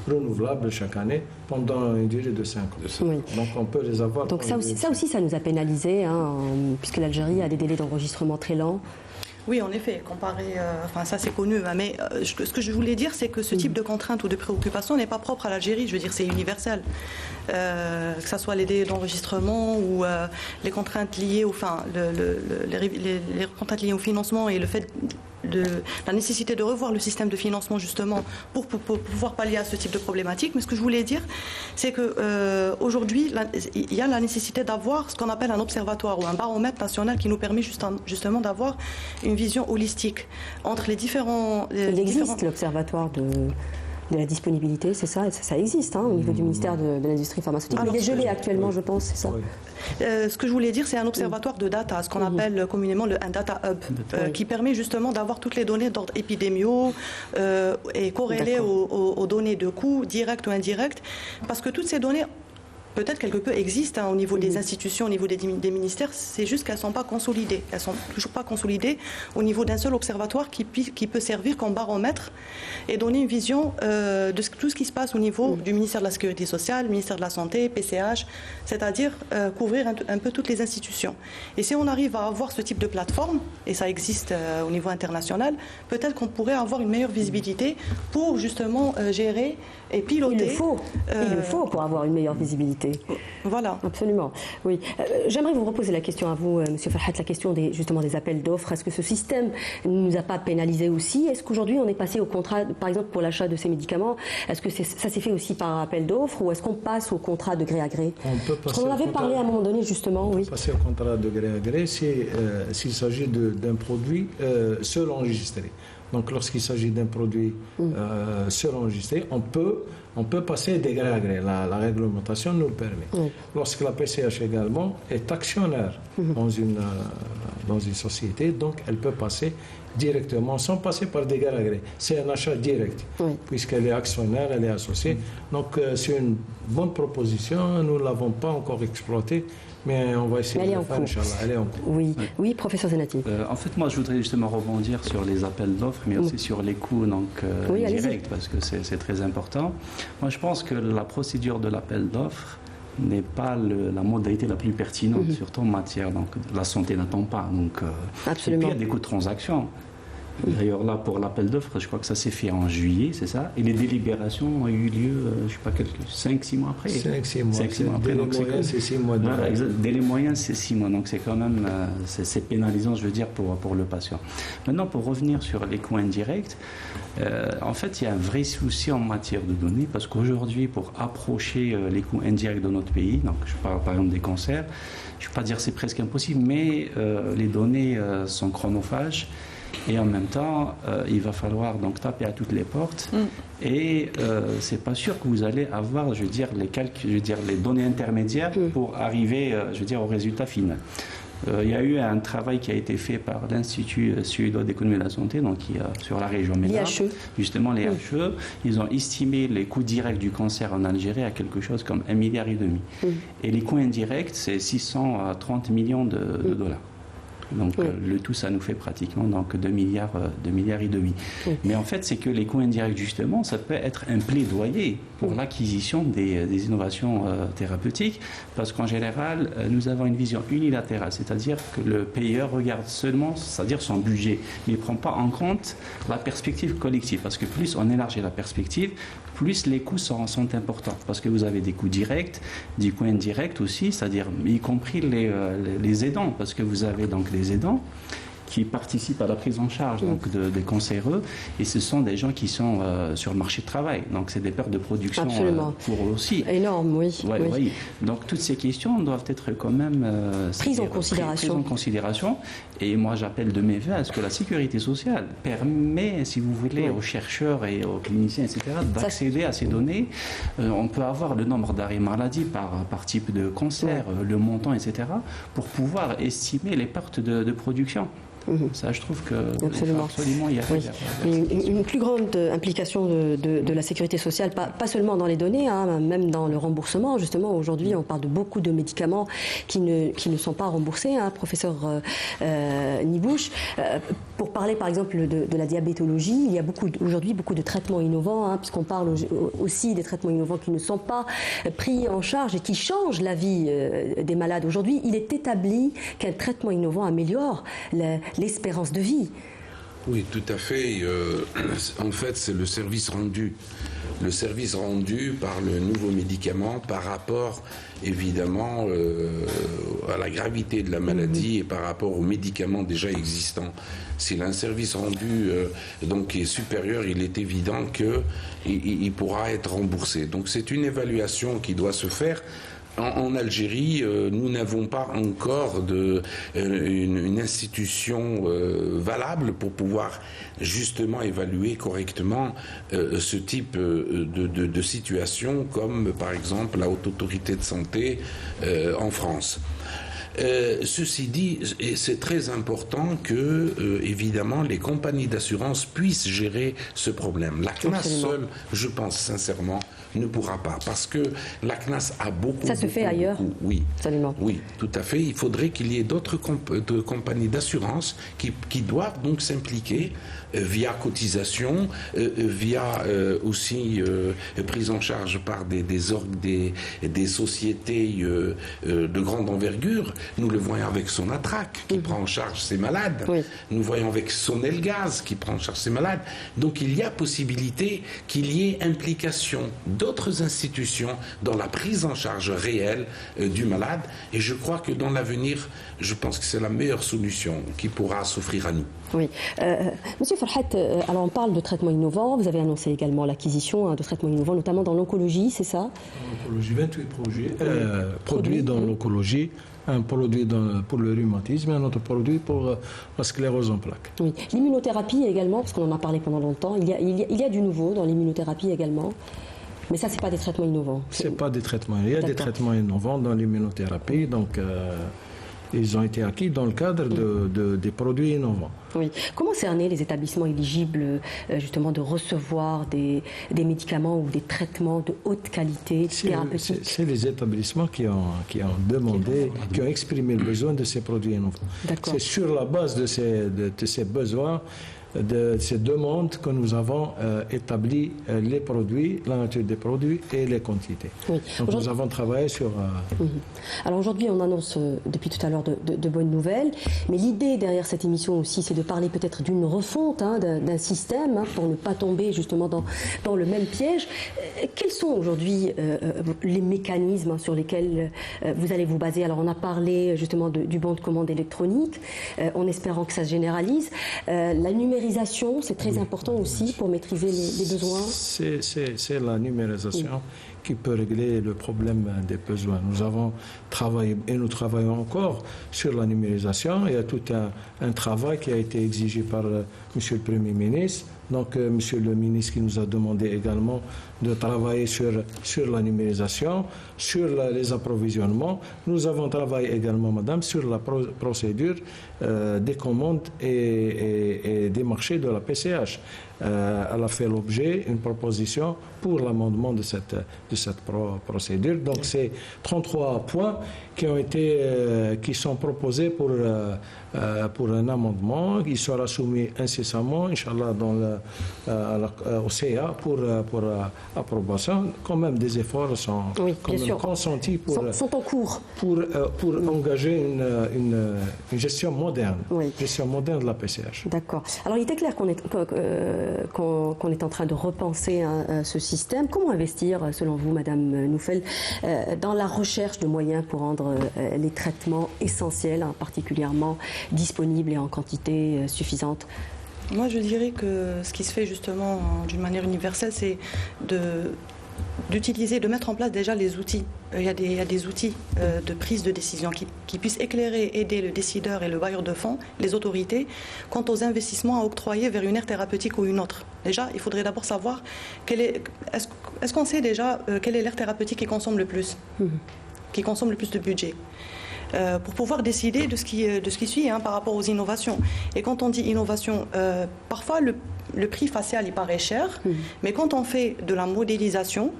[SPEAKER 2] renouvelables chaque année pendant une durée de 5 ans. Oui. Donc on peut les avoir.
[SPEAKER 1] Donc ça aussi, ça nous a pénalisé, puisque l'Algérie a des délais d'enregistrement très lents.
[SPEAKER 3] Oui, en effet, comparé, ça c'est connu, mais ce que je voulais dire, c'est que ce type de contrainte ou de préoccupation n'est pas propre à l'Algérie, je veux dire, c'est universel. Que ce soit les délais d'enregistrement ou les contraintes liées les contraintes liées au financement et le fait de la nécessité de revoir le système de financement justement pour pouvoir pallier à ce type de problématique. Mais ce que je voulais dire, c'est que aujourd'hui, il y a la nécessité d'avoir ce qu'on appelle un observatoire ou un baromètre national qui nous permet justement d'avoir une vision holistique entre les différents...
[SPEAKER 1] Il existe l'observatoire de la disponibilité, c'est ça? Ça existe au niveau du ministère de l'Industrie pharmaceutique. Mais il est gelé actuellement, je pense, c'est ça?
[SPEAKER 3] Ce que je voulais dire, c'est un observatoire de data, ce qu'on appelle communément un data hub, qui permet justement d'avoir toutes les données d'ordre épidémiaux et corrélées aux données de coûts, directs ou indirects, parce que toutes ces données... peut-être quelque peu existent au niveau des institutions, au niveau des ministères, c'est juste qu'elles ne sont pas consolidées. Elles ne sont toujours pas consolidées au niveau d'un seul observatoire qui peut servir comme baromètre et donner une vision de tout ce qui se passe au niveau du ministère de la Sécurité sociale, ministère de la Santé, PCH, c'est-à-dire couvrir un peu toutes les institutions. Et si on arrive à avoir ce type de plateforme, et ça existe au niveau international, peut-être qu'on pourrait avoir une meilleure visibilité pour justement gérer et piloter.
[SPEAKER 1] Il le faut pour avoir une meilleure visibilité.
[SPEAKER 3] Voilà.
[SPEAKER 1] Absolument. Oui. J'aimerais vous reposer la question à vous, Monsieur Farhat, la question justement des appels d'offres. Est-ce que ce système ne nous a pas pénalisé aussi? Est-ce qu'aujourd'hui on est passé au contrat, par exemple pour l'achat de ces médicaments, est-ce que ça s'est fait aussi par appel d'offres ou est-ce qu'on passe au contrat de gré à gré? Parce qu'on en avait parlé à un moment donné justement.
[SPEAKER 2] On peut passer au contrat de gré à gré s'il s'agit d'un produit seul enregistré. Donc, lorsqu'il s'agit d'un produit seul enregistré, on peut passer de gré à gré. La réglementation nous le permet. Lorsque la PCH également est actionnaire dans une société, donc elle peut passer directement, sans passer par des gré à gré. C'est un achat direct, puisqu'elle est actionnaire, elle est associée. Donc, c'est une bonne proposition. Nous ne l'avons pas encore exploitée. Mais on va essayer de le faire, Inch'Allah. Elle est en cours.
[SPEAKER 1] Oui, professeur Zenati.
[SPEAKER 5] En fait, moi, je voudrais justement rebondir sur les appels d'offres, mais aussi sur les coûts directs, parce que c'est très important. Moi, je pense que la procédure de l'appel d'offres n'est pas la modalité la plus pertinente, surtout en matière de la santé n'attend pas.
[SPEAKER 1] Absolument.
[SPEAKER 5] Et puis, il y a des coûts de transaction. D'ailleurs, là, pour l'appel d'offres, je crois que ça s'est fait en juillet, c'est ça? Et les délibérations ont eu lieu, je ne sais pas, 5-6 mois après.
[SPEAKER 2] 5-6 mois.
[SPEAKER 5] 5-6 mois après.
[SPEAKER 2] Donc, c'est 6 mois.
[SPEAKER 5] Voilà, délai moyen, c'est 6 mois. Donc, c'est quand même c'est pénalisant, je veux dire, pour le patient. Maintenant, pour revenir sur les coûts indirects, en fait, il y a un vrai souci en matière de données, parce qu'aujourd'hui, pour approcher les coûts indirects de notre pays, donc je parle par exemple des cancers, je ne vais pas dire que c'est presque impossible, mais les données sont chronophages. Et en même temps, il va falloir donc taper à toutes les portes. Et c'est pas sûr que vous allez avoir, je veux dire, les données intermédiaires pour arriver, au résultat final. Il y a eu un travail qui a été fait par l'Institut suédois d'économie de la santé, donc sur la région Méditerranée.
[SPEAKER 1] L'IHE. Justement,
[SPEAKER 5] l'IHE. Ils ont estimé les coûts directs du cancer en Algérie à quelque chose comme 1,5 milliard. Et les coûts indirects, c'est 630 millions de dollars. Donc le tout, ça nous fait pratiquement 2 milliards et demi. Mais en fait, c'est que les coûts indirects, justement, ça peut être un plaidoyer pour l'acquisition des innovations thérapeutiques, parce qu'en général, nous avons une vision unilatérale, c'est-à-dire que le payeur regarde seulement, c'est-à-dire son budget, mais il ne prend pas en compte la perspective collective, parce que plus on élargit la perspective, plus les coûts sont importants, parce que vous avez des coûts directs, des coûts indirects aussi, c'est-à-dire y compris les aidants, parce que vous avez donc des aidants qui participent à la prise en charge donc, des cancéreux, et ce sont des gens qui sont sur le marché du travail. Donc c'est des pertes de production pour eux aussi.
[SPEAKER 1] Énorme, oui.
[SPEAKER 5] Oui. Donc toutes ces questions doivent être quand même
[SPEAKER 1] prises en considération.
[SPEAKER 5] Et moi j'appelle de mes vœux à ce que la sécurité sociale permet, si vous voulez, aux chercheurs et aux cliniciens, etc., d'accéder à ces données. On peut avoir le nombre d'arrêts maladie par type de cancer, le montant, etc., pour pouvoir estimer les pertes de production. Ça, je trouve que absolument il y a
[SPEAKER 1] une plus grande implication de la sécurité sociale, pas seulement dans les données, hein, même dans le remboursement. Justement, aujourd'hui, on parle de beaucoup de médicaments qui ne sont pas remboursés, hein, professeur Nibouche. Pour parler, par exemple, de la diabétologie, il y a aujourd'hui beaucoup de traitements innovants, hein, puisqu'on parle aussi des traitements innovants qui ne sont pas pris en charge et qui changent la vie des malades. Aujourd'hui, il est établi qu'un traitement innovant améliore l'espérance de vie.
[SPEAKER 4] Oui, tout à fait. En fait, c'est le service rendu. Le service rendu par le nouveau médicament par rapport, évidemment, à la gravité de la maladie et par rapport aux médicaments déjà existants. S'il a un service rendu donc, qui est supérieur, il est évident qu'il pourra être remboursé. Donc c'est une évaluation qui doit se faire. En Algérie, nous n'avons pas encore une institution valable pour pouvoir justement évaluer correctement ce type de situation, comme par exemple la Haute Autorité de Santé en France. Ceci dit, c'est très important que, évidemment, les compagnies d'assurance puissent gérer ce problème. La CNAS seule, je pense sincèrement, ne pourra pas, parce que la CNAS a beaucoup...
[SPEAKER 1] Ça se fait ailleurs?
[SPEAKER 4] Oui.
[SPEAKER 1] Absolument.
[SPEAKER 4] Oui, tout à fait. Il faudrait qu'il y ait d'autres compagnies d'assurance qui doivent donc s'impliquer via cotisation, via aussi prise en charge par des sociétés de grande envergure. Nous le voyons avec Sonatrach qui prend en charge ses malades. Oui. Nous voyons avec Sonelgaz qui prend en charge ses malades. Donc il y a possibilité qu'il y ait implication d'autres institutions dans la prise en charge réelle du malade. Et je crois que dans l'avenir, je pense que c'est la meilleure solution qui pourra s'offrir à nous.
[SPEAKER 1] Oui. Monsieur Farhat, alors on parle de traitements innovants. Vous avez annoncé également l'acquisition de traitements innovants, notamment dans l'oncologie, c'est ça?
[SPEAKER 2] En oncologie, 28 produits dans l'oncologie. Un produit pour le rhumatisme et un autre produit pour la sclérose en plaques.
[SPEAKER 1] Oui. L'immunothérapie également, parce qu'on en a parlé pendant longtemps, il y a du nouveau dans l'immunothérapie également. Mais ça, ce n'est pas des traitements innovants.
[SPEAKER 2] Ce n'est pas des traitements. Il y a des traitements innovants dans l'immunothérapie. Donc, ils ont été acquis dans le cadre des produits innovants.
[SPEAKER 1] Oui. Comment cerner les établissements éligibles justement de recevoir des médicaments ou des traitements de haute qualité thérapeutique?
[SPEAKER 2] C'est les établissements qui ont demandé, qui ont exprimé le besoin de ces produits innovants. C'est sur la base de ces besoins, de ces demandes que nous avons établi les produits, la nature des produits et les quantités. Oui. Donc nous avons travaillé sur...
[SPEAKER 1] Alors aujourd'hui, on annonce depuis tout à l'heure de bonnes nouvelles, mais l'idée derrière cette émission aussi, c'est de parler peut-être d'une refonte d'un système pour ne pas tomber justement dans le même piège. Quels sont aujourd'hui les mécanismes sur lesquels vous allez vous baser? Alors on a parlé justement du bon de commande électronique, en espérant que ça se généralise. La numérisation, c'est très important aussi pour maîtriser les besoins.
[SPEAKER 2] C'est la numérisation qui peut régler le problème des besoins. Nous avons travaillé et nous travaillons encore sur la numérisation. Il y a tout un travail qui a été exigé par Monsieur le Premier ministre. Donc, Monsieur le ministre qui nous a demandé également de travailler sur la numérisation, sur les approvisionnements. Nous avons travaillé également, Madame, sur la procédure des commandes et des marchés de la PCH. Elle a fait l'objet d'une proposition pour l'amendement de cette procédure. Donc, c'est 33 points qui sont proposés pour un amendement. Il sera soumis incessamment, Inch'Allah, au CA pour approbation. Quand même, des efforts sont consentis
[SPEAKER 1] sont en cours
[SPEAKER 2] pour engager une gestion moderne, gestion moderne de la PCH.
[SPEAKER 1] D'accord. Alors, il était clair qu'on est en train de repenser ce système. Comment investir, selon vous, Madame Noufel, dans la recherche de moyens pour rendre les traitements essentiels, particulièrement disponibles et en quantité suffisante?
[SPEAKER 3] Moi, je dirais que ce qui se fait justement d'une manière universelle, c'est d'utiliser, de mettre en place déjà les outils. Il y a des outils de prise de décision qui puissent éclairer, aider le décideur et le bailleur de fonds, les autorités, quant aux investissements à octroyer vers une aire thérapeutique ou une autre. Déjà, il faudrait d'abord savoir est-ce qu'on sait déjà quelle est l'aire thérapeutique qui consomme le plus, qui consomme le plus de budget. Pour pouvoir décider de ce qui suit par rapport aux innovations. Et quand on dit innovation, parfois le prix facial il paraît cher, mais quand on fait de la modélisation,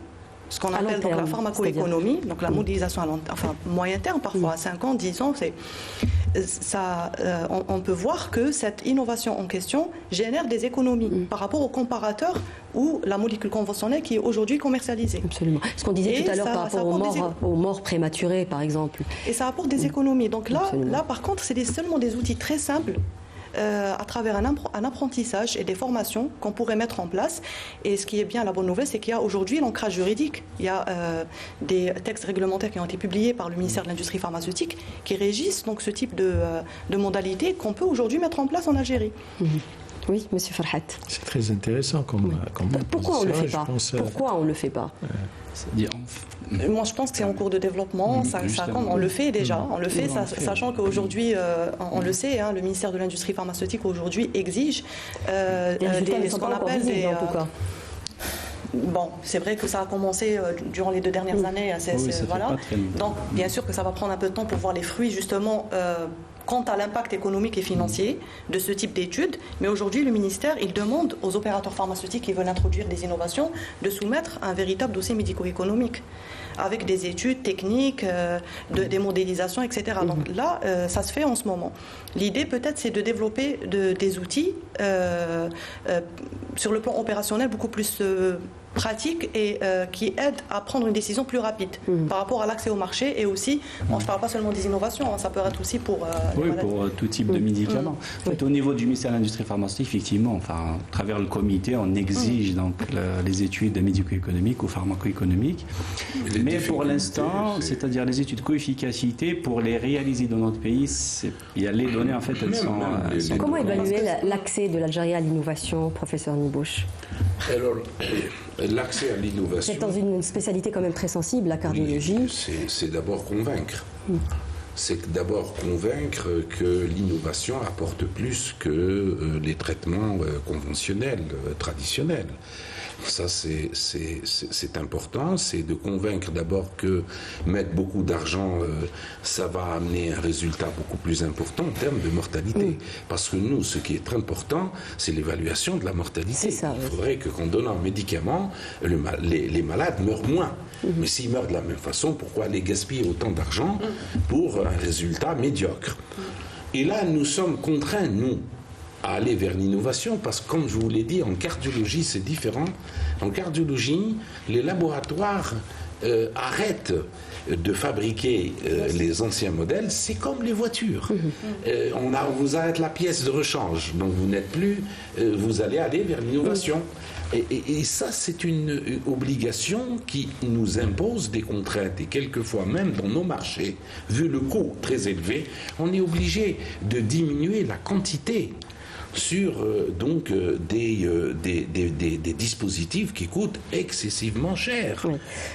[SPEAKER 3] ce qu'on appelle donc la pharmacoéconomie, donc la modélisation à moyen terme, parfois à 5 ans, 10 ans, on peut voir que cette innovation en question génère des économies par rapport au comparateur ou la molécule conventionnelle qui est aujourd'hui commercialisée.
[SPEAKER 1] Absolument. Ce qu'on disait tout à l'heure par rapport aux morts prématurées, par exemple.
[SPEAKER 3] Et ça apporte des économies. Donc là par contre, c'est seulement des outils très simples à travers un apprentissage et des formations qu'on pourrait mettre en place. Et ce qui est bien, la bonne nouvelle, c'est qu'il y a aujourd'hui l'ancrage juridique. Il y a des textes réglementaires qui ont été publiés par le ministère de l'Industrie pharmaceutique qui régissent donc ce type de modalités qu'on peut aujourd'hui mettre en place en Algérie.
[SPEAKER 1] Oui, Monsieur Farhat.
[SPEAKER 2] C'est très intéressant comme
[SPEAKER 1] Pourquoi on ne le fait pas Pourquoi on ne le fait pas
[SPEAKER 3] Moi, je pense que c'est en cours de développement. On le fait déjà. On le fait, sachant qu'aujourd'hui, on le sait, le ministère de l'Industrie pharmaceutique aujourd'hui exige ce qu'on appelle des. Bon, c'est vrai que ça a commencé durant les 2 dernières années. Voilà. Donc, bien sûr que ça va prendre un peu de temps pour voir les fruits, justement. Quant à l'impact économique et financier de ce type d'études, mais aujourd'hui, le ministère, il demande aux opérateurs pharmaceutiques qui veulent introduire des innovations de soumettre un véritable dossier médico-économique avec des études techniques, des modélisations, etc. Donc là, ça se fait en ce moment. L'idée, peut-être, c'est de développer des outils sur le plan opérationnel beaucoup plus pratiques et qui aident à prendre une décision plus rapide par rapport à l'accès au marché et aussi, je ne parle pas seulement des innovations, ça peut être aussi pour
[SPEAKER 5] pour tout type de médicaments. En fait, au niveau du ministère de l'Industrie pharmaceutique, effectivement, à travers le comité, on exige donc les études médico-économiques ou pharmaco-économiques. Mais pour l'instant, c'est-à-dire les études co-efficacité, pour les réaliser dans notre pays, il y a les données, en fait, elles sont
[SPEAKER 1] Comment évaluer l'accès de l'Algérie à l'innovation, professeur Nibouche?
[SPEAKER 4] Alors, l'accès à l'innovation...
[SPEAKER 1] C'est dans une spécialité quand même très sensible, la cardiologie.
[SPEAKER 4] Oui, c'est d'abord convaincre. C'est d'abord convaincre que l'innovation apporte plus que les traitements conventionnels, traditionnels. Ça, c'est important, c'est de convaincre d'abord que mettre beaucoup d'argent, ça va amener un résultat beaucoup plus important en termes de mortalité. Parce que nous, ce qui est très important, c'est l'évaluation de la mortalité. Il faudrait que qu'en donnant un médicament, les malades meurent moins. Mais s'ils meurent de la même façon, pourquoi aller gaspiller autant d'argent pour un résultat médiocre? Et là, nous sommes contraints, nous, à aller vers l'innovation, parce que comme je vous l'ai dit, en cardiologie c'est différent. En cardiologie, les laboratoires arrêtent de fabriquer les anciens modèles, c'est comme les voitures. On vous arrête la pièce de rechange, donc vous n'êtes plus, vous allez aller vers l'innovation. Et ça, c'est une obligation qui nous impose des contraintes. Et quelquefois, même dans nos marchés, vu le coût très élevé, on est obligé de diminuer la quantité sur des dispositifs qui coûtent excessivement cher.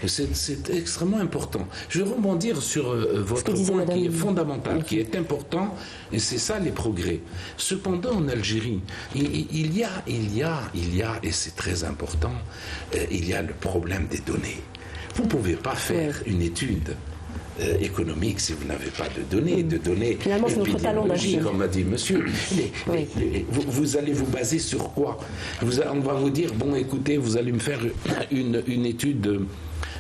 [SPEAKER 4] C'est extrêmement important. Je vais rebondir sur votre point qui est fondamental, qui est important, et c'est ça les progrès. Cependant, en Algérie, il y a, et c'est très important, il y a le problème des données. Vous ne pouvez pas faire une étude économique si vous n'avez pas de données,
[SPEAKER 1] Finalement, c'est notre talent d'agir,
[SPEAKER 4] comme a dit monsieur. Vous allez vous baser sur quoi? On va vous dire, bon, écoutez, vous allez me faire une étude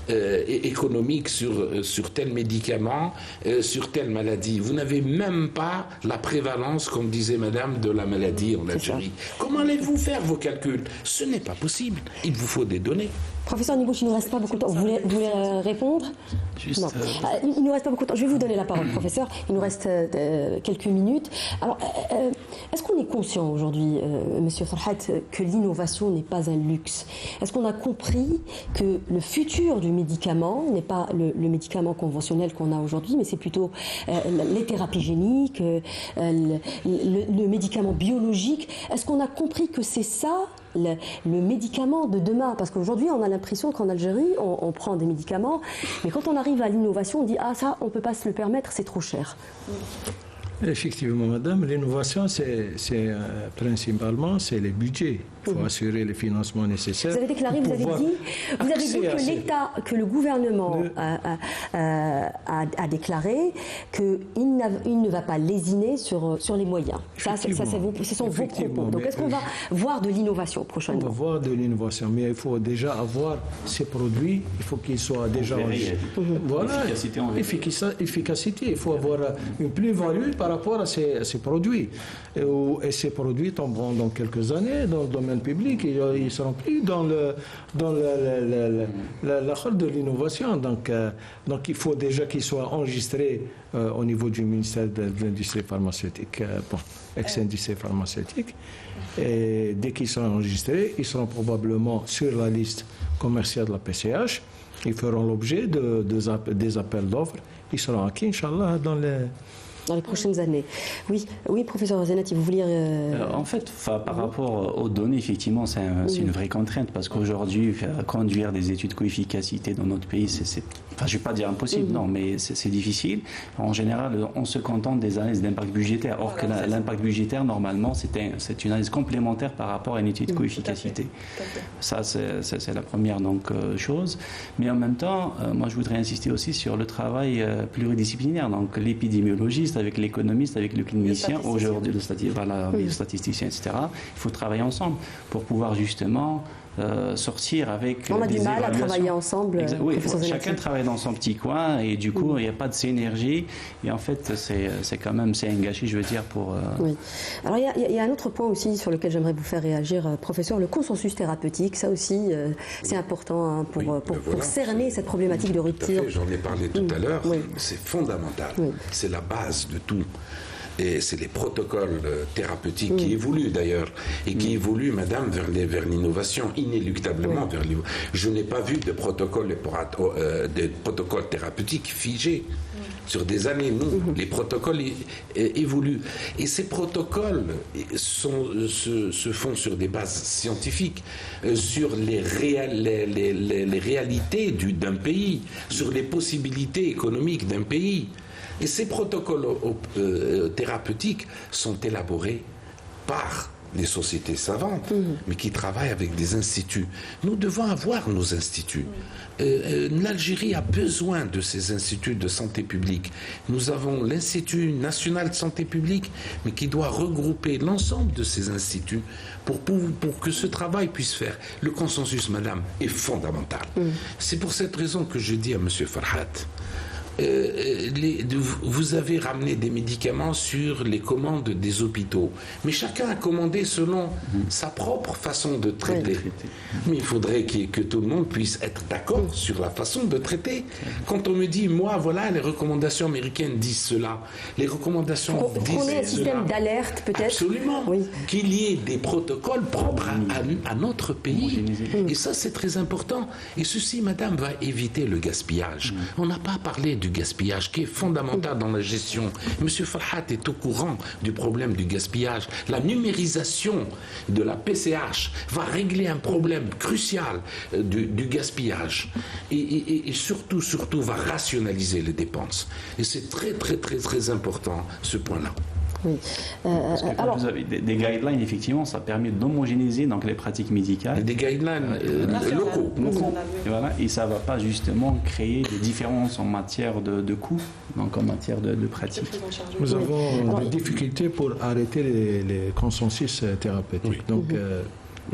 [SPEAKER 4] économique sur tel médicament, sur telle maladie. Vous n'avez même pas la prévalence, comme disait madame, de la maladie en Algérie. Comment allez-vous faire vos calculs? Ce n'est pas possible. Il vous faut des données.
[SPEAKER 1] Professeur Nibouche, il ne nous reste pas beaucoup de temps. Vous voulez répondre? Il ne nous reste pas beaucoup de temps. Je vais vous donner la parole, professeur. Il nous reste quelques minutes. Alors, Est-ce qu'on est conscient aujourd'hui, Monsieur Farhat, que l'innovation n'est pas un luxe? Est-ce qu'on a compris que le futur du médicament n'est pas le médicament conventionnel qu'on a aujourd'hui, mais c'est plutôt les thérapies géniques, le médicament biologique? Est-ce qu'on a compris que c'est ça le médicament de demain? Parce qu'aujourd'hui, on a l'impression qu'en Algérie, on prend des médicaments, mais quand on arrive à l'innovation, on dit « Ah, ça, on ne peut pas se le permettre, c'est trop cher ».
[SPEAKER 2] Effectivement, madame, l'innovation, c'est principalement les budgets. Il faut assurer les financements nécessaires.
[SPEAKER 1] Vous avez déclaré, vous avez dit que l'État, que le gouvernement a déclaré qu'il ne va pas lésiner sur les moyens. Ça, ce sont vos propos. Donc, est-ce qu'on va voir de l'innovation prochainement?
[SPEAKER 2] On va voir de l'innovation, mais il faut déjà avoir ces produits, il faut qu'ils soient déjà voilà, efficacité. Il faut avoir une plus-value par rapport à ces produits. Et ces produits tomberont dans quelques années dans le domaine public. Ils ne seront plus dans la hall de l'innovation. Donc, il faut déjà qu'ils soient enregistrés au niveau du ministère de l'industrie pharmaceutique, ex-industrie pharmaceutique. Et dès qu'ils seront enregistrés, ils seront probablement sur la liste commerciale de la PCH. Ils feront l'objet des appels d'offres. Ils seront acquis, Inch'Allah, dans les
[SPEAKER 1] prochaines années. Oui, professeur Zenati, vous vouliez...
[SPEAKER 5] En fait, par rapport aux données, effectivement, c'est une vraie contrainte, parce qu'aujourd'hui, conduire des études co-efficacité dans notre pays, enfin, je ne vais pas dire impossible, non, mais c'est difficile. En général, on se contente des analyses d'impact budgétaire, or que l'impact budgétaire, normalement, c'est une analyse complémentaire par rapport à une étude co-efficacité. Ça, c'est la première chose. Mais en même temps, moi, je voudrais insister aussi sur le travail pluridisciplinaire, donc l'épidémiologiste, avec l'économiste, avec le clinicien, aujourd'hui le statisticien, etc. Il faut travailler ensemble pour pouvoir justement sortir avec
[SPEAKER 1] on a du mal à travailler ensemble.
[SPEAKER 5] Oui, chacun travaille dans son petit coin et du coup il n'y a pas de synergie et en fait c'est quand même un gâchis, je veux dire, pour...
[SPEAKER 1] Oui. Alors il y a un autre point aussi sur lequel j'aimerais vous faire réagir, professeur, le consensus thérapeutique. Ça aussi c'est important pour cerner cette problématique de rupture.
[SPEAKER 4] J'en ai parlé tout à l'heure, c'est fondamental, c'est la base de tout. Et c'est les protocoles thérapeutiques qui évoluent d'ailleurs, et qui évoluent, madame, vers l'innovation, inéluctablement vers l'innovation. Je n'ai pas vu de protocole thérapeutiques figés sur des années. Non, les protocoles évoluent. Et ces protocoles se font sur des bases scientifiques, sur les réalités d'un pays, sur les possibilités économiques d'un pays. Et ces protocoles thérapeutiques sont élaborés par des sociétés savantes, mais qui travaillent avec des instituts. Nous devons avoir nos instituts. L'Algérie a besoin de ces instituts de santé publique. Nous avons l'Institut national de santé publique, mais qui doit regrouper l'ensemble de ces instituts pour que ce travail puisse faire. Le consensus, madame, est fondamental. C'est pour cette raison que je dis à M. Farhat, vous avez ramené des médicaments sur les commandes des hôpitaux, mais chacun a commandé selon sa propre façon de traiter. Mais il faudrait que tout le monde puisse être d'accord sur la façon de traiter. Quand on me dit, moi, voilà, les recommandations américaines disent cela, les recommandations disent
[SPEAKER 1] qu'on ait un système d'alerte, peut-être.
[SPEAKER 4] Absolument. Qu'il y ait des protocoles propres à notre pays. Et ça, c'est très important. Et ceci, madame, va éviter le gaspillage. On n'a pas parlé du gaspillage qui est fondamental dans la gestion. Monsieur Farhat est au courant du problème du gaspillage. La numérisation de la PCH va régler un problème crucial du gaspillage et surtout va rationaliser les dépenses. Et c'est très important ce point-là.
[SPEAKER 5] Oui. Parce que quand vous avez des guidelines, effectivement, ça permet d'homogénéiser donc les pratiques médicales.
[SPEAKER 4] Des guidelines locaux.
[SPEAKER 5] Et ça ne va pas justement créer des différences en matière de coûts, donc en matière de pratiques.
[SPEAKER 2] Nous avons des difficultés pour arrêter les consensus thérapeutiques. Donc,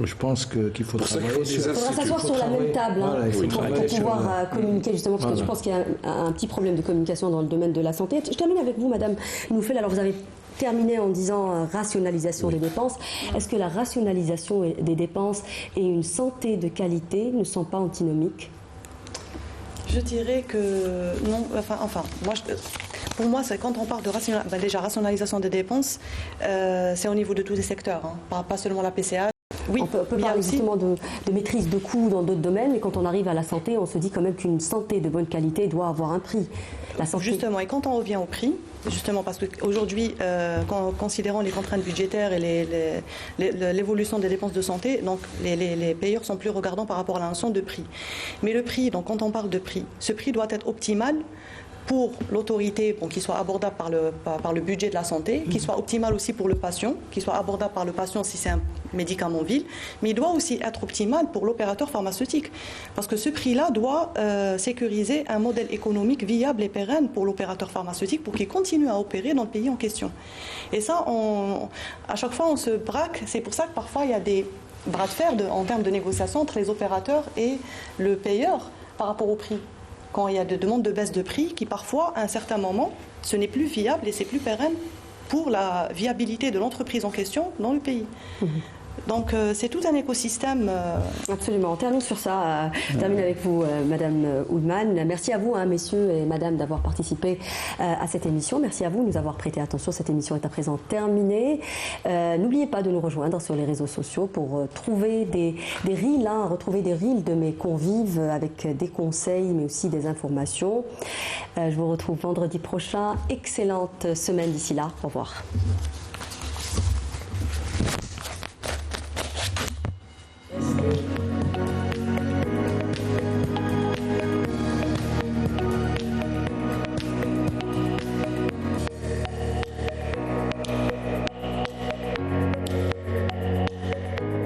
[SPEAKER 2] je pense qu'il faut travailler sur...
[SPEAKER 1] Il faudra s'asseoir sur la même table pour pouvoir communiquer, justement, parce que je pense qu'il y a un petit problème de communication dans le domaine de la santé. Je termine avec vous, Madame Noufel. Alors, vous avez terminé en disant rationalisation des dépenses. Est-ce que la rationalisation des dépenses et une santé de qualité ne sont pas antinomiques?
[SPEAKER 3] Je dirais que non. Enfin, moi, pour moi, c'est quand on parle de déjà rationalisation des dépenses, c'est au niveau de tous les secteurs, hein, pas seulement la PCH.
[SPEAKER 1] Oui, on peut parler justement de maîtrise de coûts dans d'autres domaines, mais quand on arrive à la santé, on se dit quand même qu'une santé de bonne qualité doit avoir un prix. La santé...
[SPEAKER 3] Justement, et quand on revient au prix, justement parce qu'aujourd'hui, considérant les contraintes budgétaires et l'évolution des dépenses de santé, donc les payeurs sont plus regardants par rapport à la notion de prix. Mais le prix, donc quand on parle de prix, ce prix doit être optimal pour l'autorité, qu'il soit abordable par le budget de la santé, qu'il soit optimal aussi pour le patient, qu'il soit abordable par le patient si c'est un médicament ville, mais il doit aussi être optimal pour l'opérateur pharmaceutique. Parce que ce prix-là doit sécuriser un modèle économique viable et pérenne pour l'opérateur pharmaceutique pour qu'il continue à opérer dans le pays en question. Et ça, à chaque fois, on se braque. C'est pour ça que parfois, il y a des bras de fer en termes de négociation entre les opérateurs et le payeur par rapport au prix. Quand il y a des demandes de baisse de prix qui parfois, à un certain moment, ce n'est plus viable et c'est plus pérenne pour la viabilité de l'entreprise en question dans le pays. Donc c'est tout un écosystème.
[SPEAKER 1] Absolument. On termine sur ça. Je termine avec vous, Madame Oudman. Merci à vous, messieurs et Madame, d'avoir participé à cette émission. Merci à vous de nous avoir prêté attention. Cette émission est à présent terminée. N'oubliez pas de nous rejoindre sur les réseaux sociaux pour trouver des reels, retrouver des reels de mes convives avec des conseils, mais aussi des informations. Je vous retrouve vendredi prochain. Excellente semaine d'ici là. Au revoir.